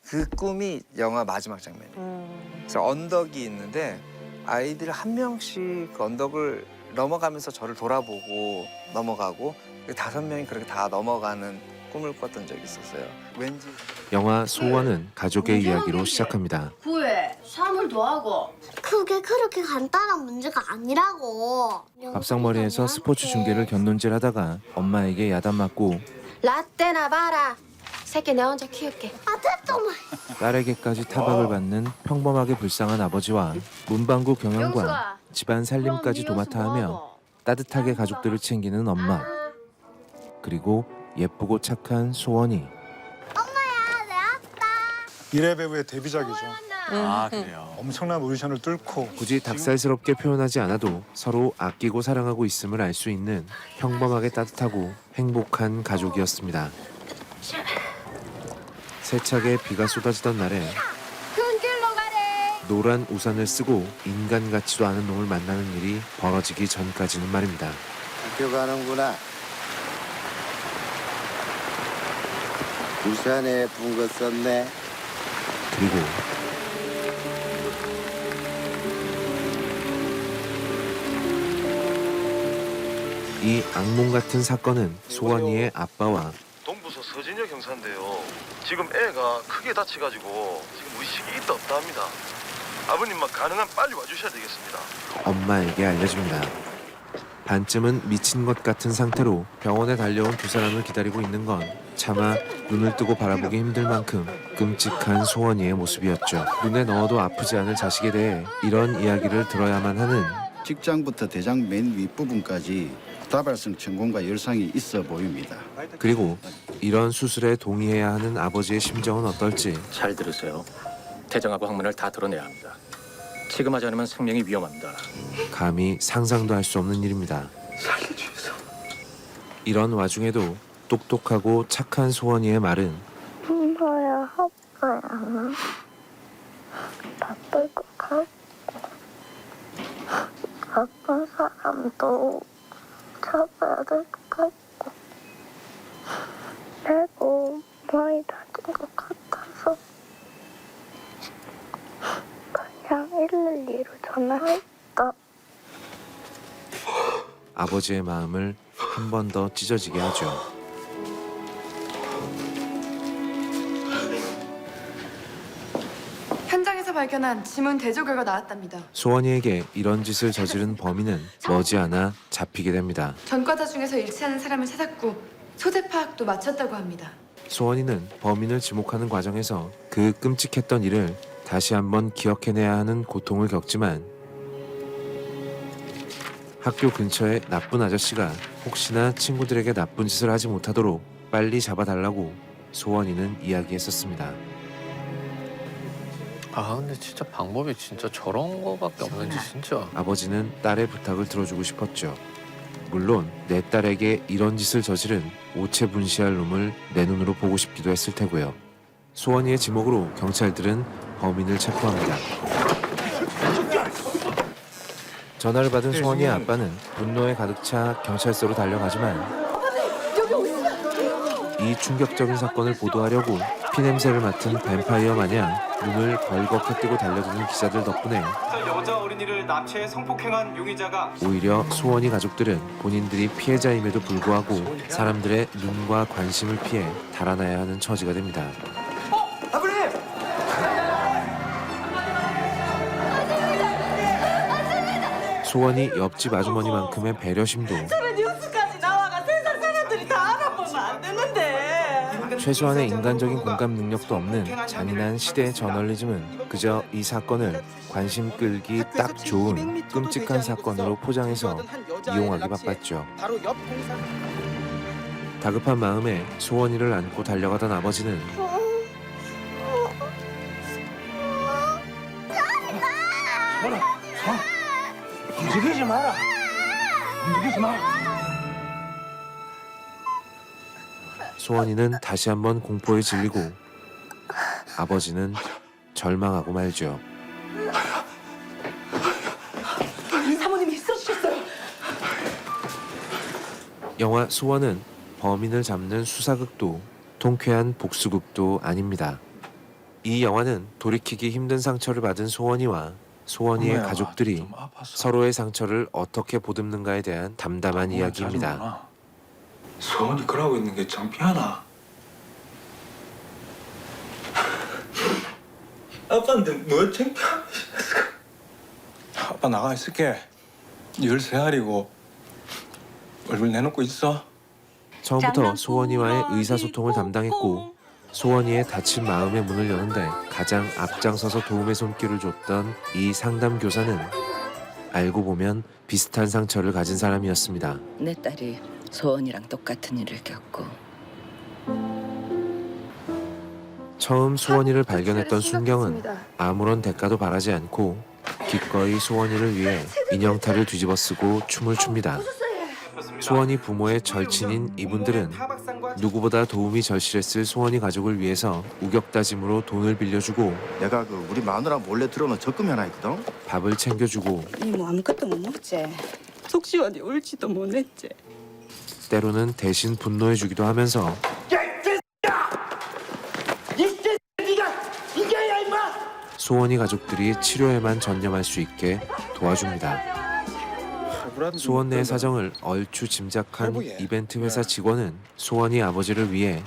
그 꿈이 영화 마지막 장면이에요. 그래서 언덕이 있는데 아이들 한 명씩 그 언덕을 넘어가면서 저를 돌아보고 넘어가고 5명이 그렇게 다 넘어가는 꿈을 꿨던 적이 있었어요. 왠지 영화 소원은 가족의 이야기로 시작합니다. 구해 사물도 하고. 그게 그렇게 간단한 문제가 아니라고. 밥상머리에서 스포츠 중계를 견눈질하다가 엄마에게 야단맞고 라떼나 봐라. 새끼 내 혼자 키울게. 아 됐더만. 딸에게까지 타박을 받는 평범하게 불쌍한 아버지와 문방구 경영과 집안 살림까지 도맡아 하며 따뜻하게 가족들을 챙기는 엄마. 그리고 예쁘고 착한 소원이. 엄마야 내 아빠. 미래 배우의 데뷔작이죠. 아 그래요. 엄청난 오디션을 뚫고 굳이 닭살스럽게 표현하지 않아도 서로 아끼고 사랑하고 있음을 알 수 있는 평범하게 따뜻하고 행복한 가족이었습니다. 세차게 비가 쏟아지던 날에 큰 길로 가래. 노란 우산을 쓰고 인간 같지도 않은 놈을 만나는 일이 벌어지기 전까지는 말입니다. 학교 가는구나. 우산에 예쁜 거 썼네. 그리고 이 악몽 같은 사건은 소원이의 아빠와 동부서 서진여 경사인데요. 지금 애가 크게 다쳐가지고 지금 의식이 있다 없다 합니다. 아버님만 가능한 빨리 와주셔야 되겠습니다. 엄마에게 알려줍니다. 반쯤은 미친 것 같은 상태로 병원에 달려온 두 사람을 기다리고 있는 건 차마 눈을 뜨고 바라보기 힘들 만큼 끔찍한 소원이의 모습이었죠. 눈에 넣어도 아프지 않을 자식에 대해 이런 이야기를 들어야만 하는 직장부터 대장 맨 윗부분까지 다발성 천공과 열상이 있어 보입니다. 그리고 이런 수술에 동의해야 하는 아버지의 심정은 어떨지. 잘 들으세요. 대장하고 항문을 다 드러내야 합니다. 지금 하지 않으면 생명이 위험합니다. 감히 상상도 할 수 없는 일입니다. 살려주세요. 이런 와중에도 똑똑하고 착한 소원이의 말은 엄마야 아빠야. 바쁠 것 같고. 아픈 사람도 잡아야 될 것 같고. 내고 많이 다친 것 같아서 그냥 112로 전화했다. 아버지의 마음을 한 번 더 찢어지게 하죠. 현장에서 발견한 지문 대조 결과 나왔답니다. 소원이에게 이런 짓을 저지른 범인은 머지않아 잡히게 됩니다. 전과자 중에서 일치하는 사람을 찾았고 소재 파악도 마쳤다고 합니다. 소원이는 범인을 지목하는 과정에서 그 끔찍했던 일을 다시 한번 기억해내야 하는 고통을 겪지만 학교 근처에 나쁜 아저씨가 혹시나 친구들에게 나쁜 짓을 하지 못하도록 빨리 잡아달라고 소원이는 이야기했었습니다. 아 근데 진짜 방법이 진짜 저런 거밖에 없는지 진짜. 아버지는 딸의 부탁을 들어주고 싶었죠. 물론 내 딸에게 이런 짓을 저지른 오체분시할 놈을 내 눈으로 보고 싶기도 했을 테고요. 소원이의 지목으로 경찰들은 범인을 체포합니다. 전화를 받은 소원이의 아빠는 분노에 가득 차 경찰서로 달려가지만 이 충격적인 사건을 보도하려고 피냄새를 맡은 뱀파이어 마냥 눈을 벌겋게 뜨고 달려드는 기자들 덕분에 여자 어린이를 납치해 성폭행한 용의자가 오히려 소원이 가족들은 본인들이 피해자임에도 불구하고 사람들의 눈과 관심을 피해 달아나야 하는 처지가 됩니다. 아버님! 소원이 옆집 아주머니만큼의 배려심도 저런 뉴스까지 나와가 세상 사람들이 다 알아보면 안 되는데. 최소한의 인간적인 공감 능력도 없는 잔인한 시대의 저널리즘은 그저 이 사건을 관심 끌기 딱 좋은 끔찍한 사건으로 포장해서 이용하기 바빴죠. 다급한 마음에 소원이를 안고 달려가던 아버지는 움직이지 마라. 움직이지 마. 소원이는 다시 한번 공포에 질리고 아버지는 절망하고 말죠. 사모님이 있어주셨어요. 영화 소원은 범인을 잡는 수사극도 통쾌한 복수극도 아닙니다. 이 영화는 돌이키기 힘든 상처를 받은 소원이와 소원이의 가족들이 서로의 상처를 어떻게 보듬는가에 대한 담담한 이야기입니다. 소원이 그러고 있는 게 창피하나? 아빠한테 뭐 창피하나? 아빠 나가 있을게. 13알이고 얼굴 내놓고 있어. 처음부터 소원이와의 의사소통을 담당했고 소원이의 다친 마음의 문을 여는데 가장 앞장서서 도움의 손길을 줬던 이 상담교사는 알고 보면 비슷한 상처를 가진 사람이었습니다. 내 딸이 소원이랑 똑같은 일을 겪고 처음 소원이를 발견했던 순경은 아무런 대가도 바라지 않고 기꺼이 소원이를 위해 인형탈을 뒤집어 쓰고 춤을 춥니다. 소원이 부모의 절친인 이분들은 누구보다 도움이 절실했을 소원이 가족을 위해서 우격다짐으로 돈을 빌려주고 내가 우리 마누라 몰래 들어오는 적금이 하나 있거든. 밥을 챙겨주고 이 뭐 아무것도 못 먹지. 속 시원히 울지도 못했지. 때로는 대신 분노해주기도 하면서 소원이 가족들이 치료에만 전념할 수 있게 도와줍니다. 소원 내의 사정을 얼추 짐작한 이벤트 회사 직원은 소원이 아버지를 위해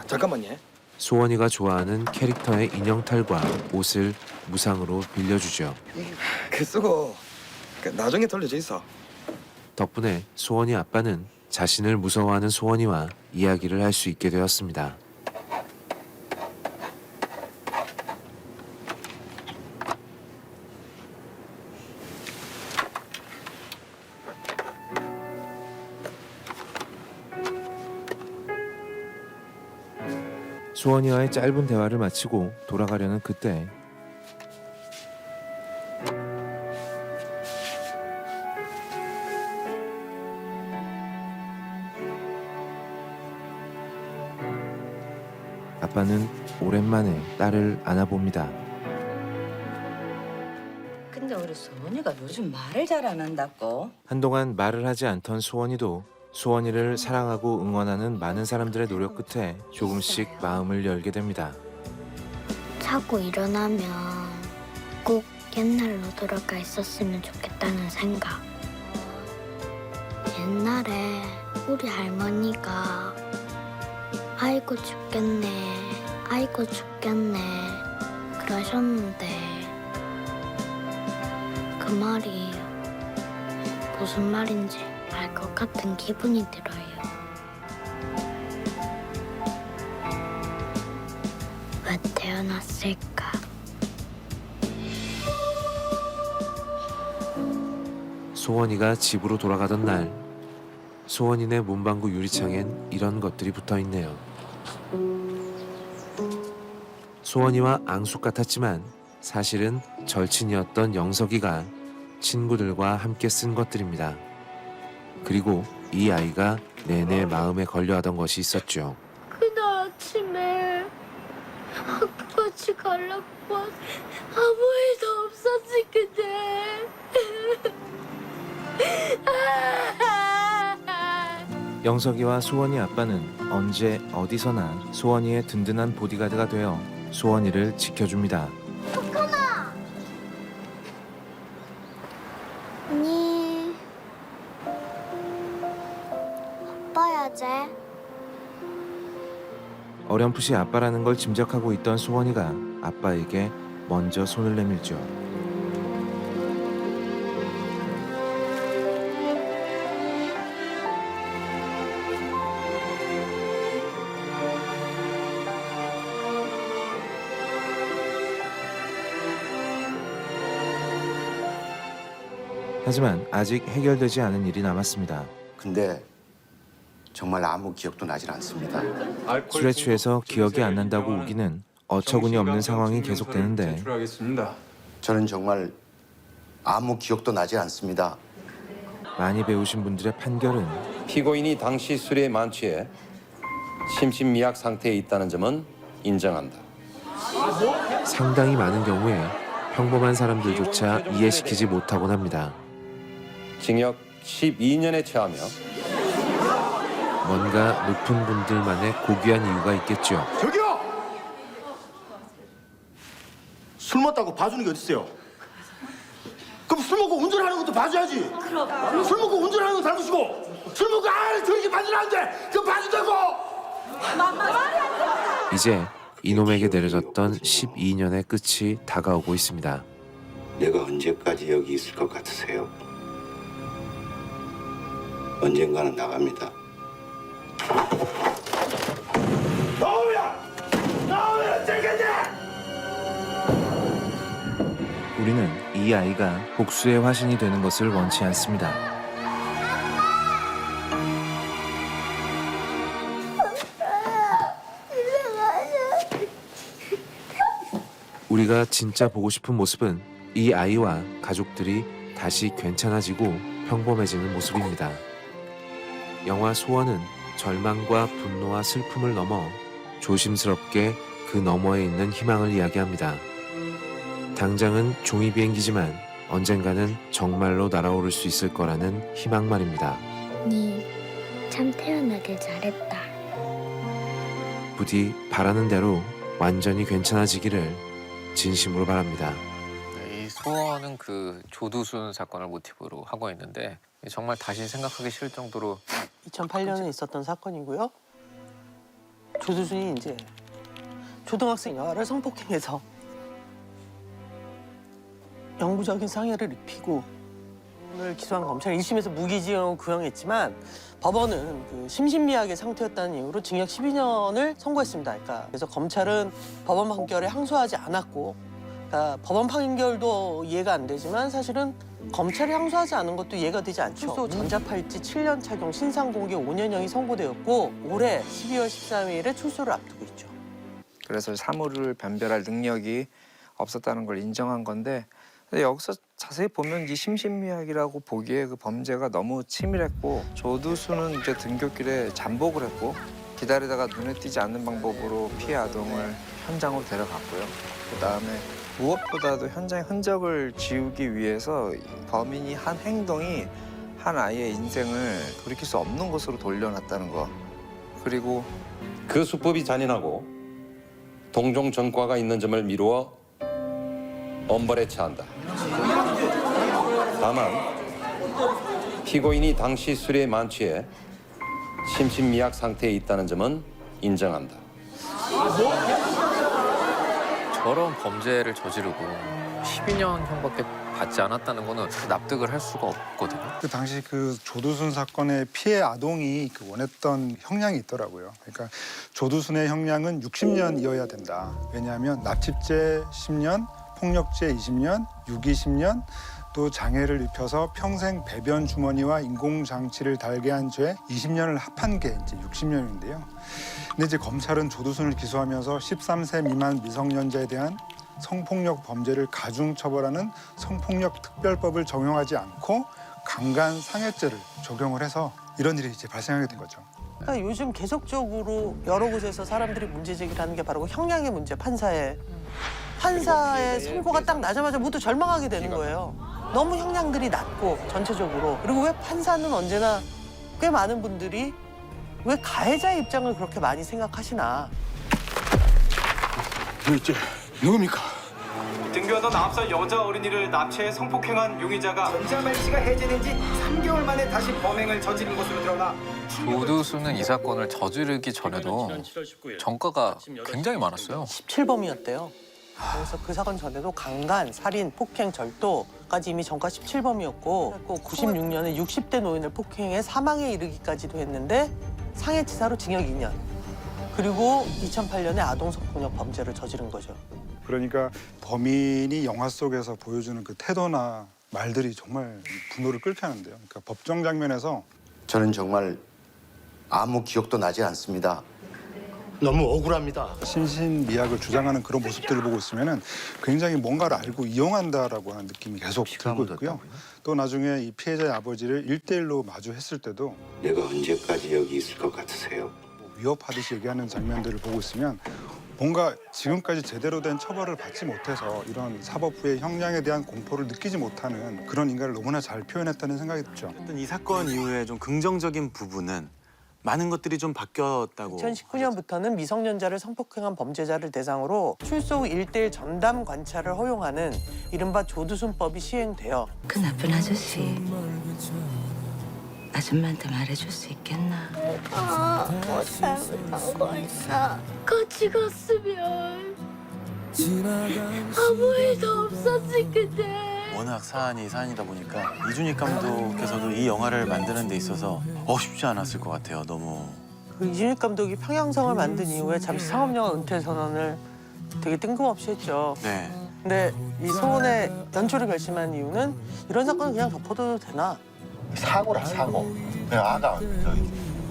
잠깐만요. 소원이가 좋아하는 캐릭터의 인형탈과 옷을 무상으로 빌려주죠. 그 쓰고 나중에 돌려줘 있어. 덕분에 소원이 아빠는 자신을 무서워하는 소원이와 이야기를 할 수 있게 되었습니다. 소원이와의 짧은 대화를 마치고 돌아가려는 그때 아빠는 오랜만에 딸을 안아봅니다. 근데 우리 소원이가 요즘 말을 잘 안 한다고? 한동안 말을 하지 않던 소원이도 소원이를 사랑하고 응원하는 많은 사람들의 노력 끝에 조금씩 마음을 열게 됩니다. 자고 일어나면 꼭 옛날로 돌아가 있었으면 좋겠다는 생각. 옛날에 우리 할머니가 아이고 죽겠네, 아이고 죽겠네 그러셨는데 그 말이 무슨 말인지 알 것 같은 기분이 들어요. 왜 태어났을까? 소원이가 집으로 돌아가던 날 소원이네 문방구 유리창엔 이런 것들이 붙어 있네요. 소원이와 앙숙 같았지만 사실은 절친이었던 영석이가 친구들과 함께 쓴 것들입니다. 그리고 이 아이가 내내 마음에 걸려하던 것이 있었죠. 그날 아침에 학교까지 가려고 아무 일도 없었을 텐데. 영석이와 소원이 아빠는 언제 어디서나 소원이의 든든한 보디가드가 되어 소원이를 지켜줍니다. 석훈아! 언니 아빠야 쟤. 어렴풋이 아빠라는 걸 짐작하고 있던 소원이가 아빠에게 먼저 손을 내밀죠. 하지만 아직 해결되지 않은 일이 남았습니다. 근데 정말 아무 기억도 나질 않습니다. 술에 취해서 기억이 안 난다고 우기는 어처구니 없는 상황이 계속되는데 저는 정말 아무 기억도 나지 않습니다. 많이 배우신 분들의 판결은 피고인이 당시 술에 만취해 심신미약 상태에 있다는 점은 인정한다. 상당히 많은 경우에 평범한 사람들조차 이해시키지 못하곤 합니다. 징역 12년에 처하며 뭔가 높은 분들만의 고귀한 이유가 있겠죠. 저기요! 술 먹다고 봐주는 게 어딨어요? 그럼 술 먹고 운전하는 것도 봐줘야지. 그럼. 술 먹고 운전하는 거 잘못이고 술 먹고 저렇게 봐주라는데 그거 봐준다고! 이제 이놈에게 내려졌던 12년의 끝이 다가오고 있습니다. 내가 언제까지 여기 있을 것 같으세요? 언젠가는 나갑니다. 나오면 되겠네! 우리는 이 아이가 복수의 화신이 되는 것을 원치 않습니다. 우리가 진짜 보고 싶은 모습은 이 아이와 가족들이 다시 괜찮아지고 평범해지는 모습입니다. 영화 소원은 절망과 분노와 슬픔을 넘어 조심스럽게 그 너머에 있는 희망을 이야기합니다. 당장은 종이 비행기지만 언젠가는 정말로 날아오를 수 있을 거라는 희망 말입니다. 니 참 태어나길 잘했다. 부디 바라는 대로 완전히 괜찮아지기를 진심으로 바랍니다. 이 소원은 그 조두순 사건을 모티브로 하고 있는데 정말 다시 생각하기 싫을 정도로 2008년에 있었던 사건이고요. 조두순이 이제 초등학생 여아를 성폭행해서 영구적인 상해를 입히고 오늘 기소한 검찰 1심에서 무기징역을 구형했지만 법원은 그 심신미약의 상태였다는 이유로 징역 12년을 선고했습니다. 그래서 검찰은 법원 판결에 항소하지 않았고 그러니까 법원 판결도 이해가 안 되지만 사실은 검찰이 항소하지 않은 것도 이해가 되지 않죠. 출소 전자팔찌 7년 착용 신상공개 5년형이 선고되었고 올해 12월 13일에 출소를 앞두고 있죠. 그래서 사물을 변별할 능력이 없었다는 걸 인정한 건데 근데 여기서 자세히 보면 이 심신미약이라고 보기에 그 범죄가 너무 치밀했고 조두순은 이제 등굣길에 잠복을 했고 기다리다가 눈에 띄지 않는 방법으로 피해 아동을 현장으로 데려갔고요. 그다음에 무엇보다도 현장의 흔적을 지우기 위해서 범인이 한 행동이 한 아이의 인생을 돌이킬 수 없는 곳으로 돌려놨다는 거. 그리고 그 수법이 잔인하고 동종 전과가 있는 점을 미루어 엄벌에 처한다. 다만 피고인이 당시 술에 만취해 심신미약 상태에 있다는 점은 인정한다. 저런 범죄를 저지르고 12년형밖에 받지 않았다는 거는 납득을 할 수가 없거든요. 그 당시 그 조두순 사건의 피해 아동이 그 원했던 형량이 있더라고요. 그러니까 조두순의 형량은 60년이어야 된다. 왜냐하면 납치죄 10년, 폭력죄 20년, 유기 10년, 또 장애를 입혀서 평생 배변 주머니와 인공장치를 달게 한 죄 20년을 합한 게 이제 60년인데요. 근데 이제 검찰은 조두순을 기소하면서 13세 미만 미성년자에 대한 성폭력 범죄를 가중 처벌하는 성폭력 특별법을 적용하지 않고 강간 상해죄를 적용을 해서 이런 일이 이제 발생하게 된 거죠. 그러니까 요즘 계속적으로 여러 곳에서 사람들이 문제 제기를 하는 게 바로 형량의 문제, 판사의 선고가 딱 나자마자 모두 절망하게 되는 거예요. 너무 형량들이 낮고 전체적으로. 그리고 왜 판사는 언제나 꽤 많은 분들이 왜 가해자의 입장을 그렇게 많이 생각하시나. 도대체 누굽니까? 등교하던 9살 여자 어린이를 납치해 성폭행한 용의자가 전자발찌가 해제된 지 3개월 만에 다시 범행을 저지른 것으로 드러나 조두순은 이 사건을 저지르기 전에도 전과가 굉장히 많았어요. 17범이었대요. 그래서 그 사건 전에도 강간, 살인, 폭행, 절도까지 이미 전과 17범이었고 96년에 60대 노인을 폭행해 사망에 이르기까지도 했는데 상해치사로 징역 2년. 그리고 2008년에 아동 성폭력 범죄를 저지른 거죠. 그러니까 범인이 영화 속에서 보여주는 그 태도나 말들이 정말 분노를 끓게 하는데요. 그러니까 법정 장면에서 저는 정말 아무 기억도 나지 않습니다. 너무 억울합니다. 신신미약을 주장하는 그런 모습들을 보고 있으면은 굉장히 뭔가를 알고 이용한다라고 하는 느낌이 계속 들고 있고요. 또 나중에 이 피해자의 아버지를 1대1로 마주했을 때도 내가 언제까지 여기 있을 것 같으세요? 위협하듯이 얘기하는 장면들을 보고 있으면 뭔가 지금까지 제대로 된 처벌을 받지 못해서 이런 사법부의 형량에 대한 공포를 느끼지 못하는 그런 인간을 너무나 잘 표현했다는 생각이 들죠. 이 사건 이후에 좀 긍정적인 부분은 많은 것들이 좀 바뀌었다고. 2019년부터는 미성년자를 성폭행한 범죄자를 대상으로 출소 후 1대1 전담 관찰을 허용하는 이른바 조두순법이 시행되어 그 나쁜 아저씨 아줌마한테 말해줄 수 있겠나? 뭐 잘못한 거 있어. 같이 갔으면 아무 일도 없었을 텐데. 워낙 사안이다 보니까 이준익 감독께서도 이 영화를 만드는 데 있어서 쉽지 않았을 것 같아요. 너무. 그 이준익 감독이 평양성을 만든 이후에 잠시 상업영화 은퇴 선언을 되게 뜬금없이 했죠. 네. 근데 이 소원의 연초를 결심한 이유는 이런 사건은 그냥 덮어둬도 되나? 사고라 사고. 그냥 아가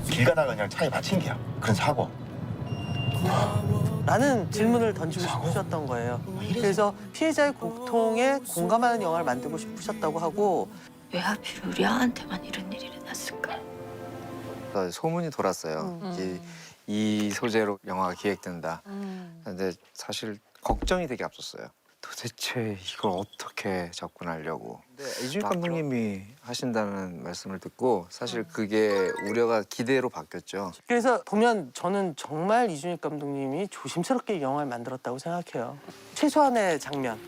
길 가다가 그냥 차에 받친 게야. 그런 사고. 라는 질문을 던지고 싶으셨던 거예요. 그래서 피해자의 고통에 공감하는 영화를 만들고 싶으셨다고 하고 왜 하필 우리 아한테만 이런 일이 일어났을까? 소문이 돌았어요. 이 소재로 영화가 기획된다. 근데 사실 걱정이 되게 앞섰어요. 도대체 이걸 어떻게 접근하려고. 근데 이준익 감독님이 하신다는 말씀을 듣고 사실 그게 우려가 기대로 바뀌었죠. 그래서 보면 저는 정말 이준익 감독님이 조심스럽게 영화를 만들었다고 생각해요. 최소한의 장면.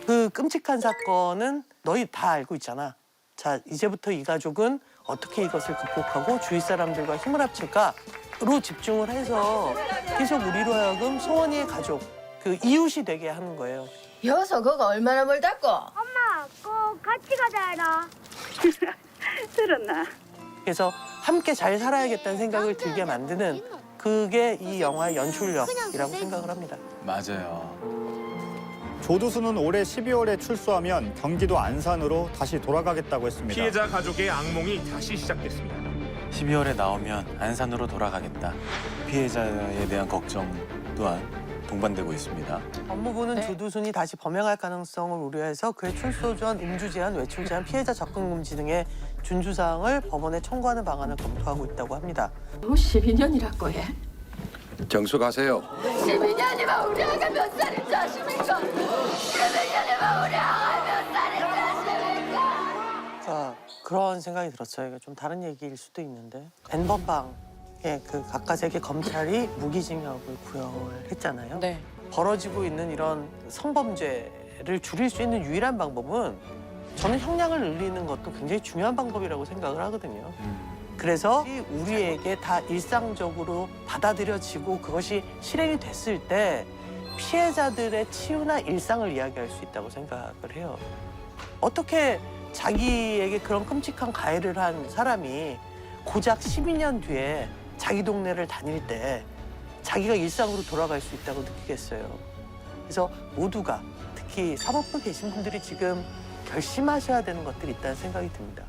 그 끔찍한 사건은 너희 다 알고 있잖아. 자, 이제부터 이 가족은 어떻게 이것을 극복하고 주위 사람들과 힘을 합칠까로 집중을 해서 계속 우리로 하여금 소원이의 가족, 그 이웃이 되게 하는 거예요. 여기서 그거 얼마나 멀다고? 엄마, 꼭 같이 가자 해라. 들었나? 그래서 함께 잘 살아야겠다는 생각을 들게 만드는 그게 이 영화의 연출력이라고 생각을 합니다. 맞아요. 조두순은 올해 12월에 출소하면 경기도 안산으로 다시 돌아가겠다고 했습니다. 피해자 가족의 악몽이 다시 시작됐습니다. 12월에 나오면 안산으로 돌아가겠다. 피해자에 대한 걱정 또한 동반되고 있습니다. 법무부는 조두순이 다시 범행할 가능성을 우려해서 그의 출소 전 음주 제한, 외출 제한, 피해자 접근 금지 등의 준수사항을 법원에 청구하는 방안을 검토하고 있다고 합니다. 12년이라고 해? 정숙하세요. 12년이면 우리 아가 몇 살인 줄 아십니까? 12년이면 우리 아가 몇 살인 줄 아십니까? 그런 생각이 들었어요. 이게 좀 다른 얘기일 수도 있는데 N번방에 그 가까스에게 검찰이 무기징역을 구형을 했잖아요. 네. 벌어지고 있는 이런 성범죄를 줄일 수 있는 유일한 방법은 저는 형량을 늘리는 것도 굉장히 중요한 방법이라고 생각을 하거든요. 그래서 우리에게 다 일상적으로 받아들여지고 그것이 실행이 됐을 때 피해자들의 치유나 일상을 이야기할 수 있다고 생각을 해요. 어떻게 자기에게 그런 끔찍한 가해를 한 사람이 고작 12년 뒤에 자기 동네를 다닐 때 자기가 일상으로 돌아갈 수 있다고 느끼겠어요. 그래서 모두가 특히 사법부에 계신 분들이 지금 결심하셔야 되는 것들이 있다는 생각이 듭니다.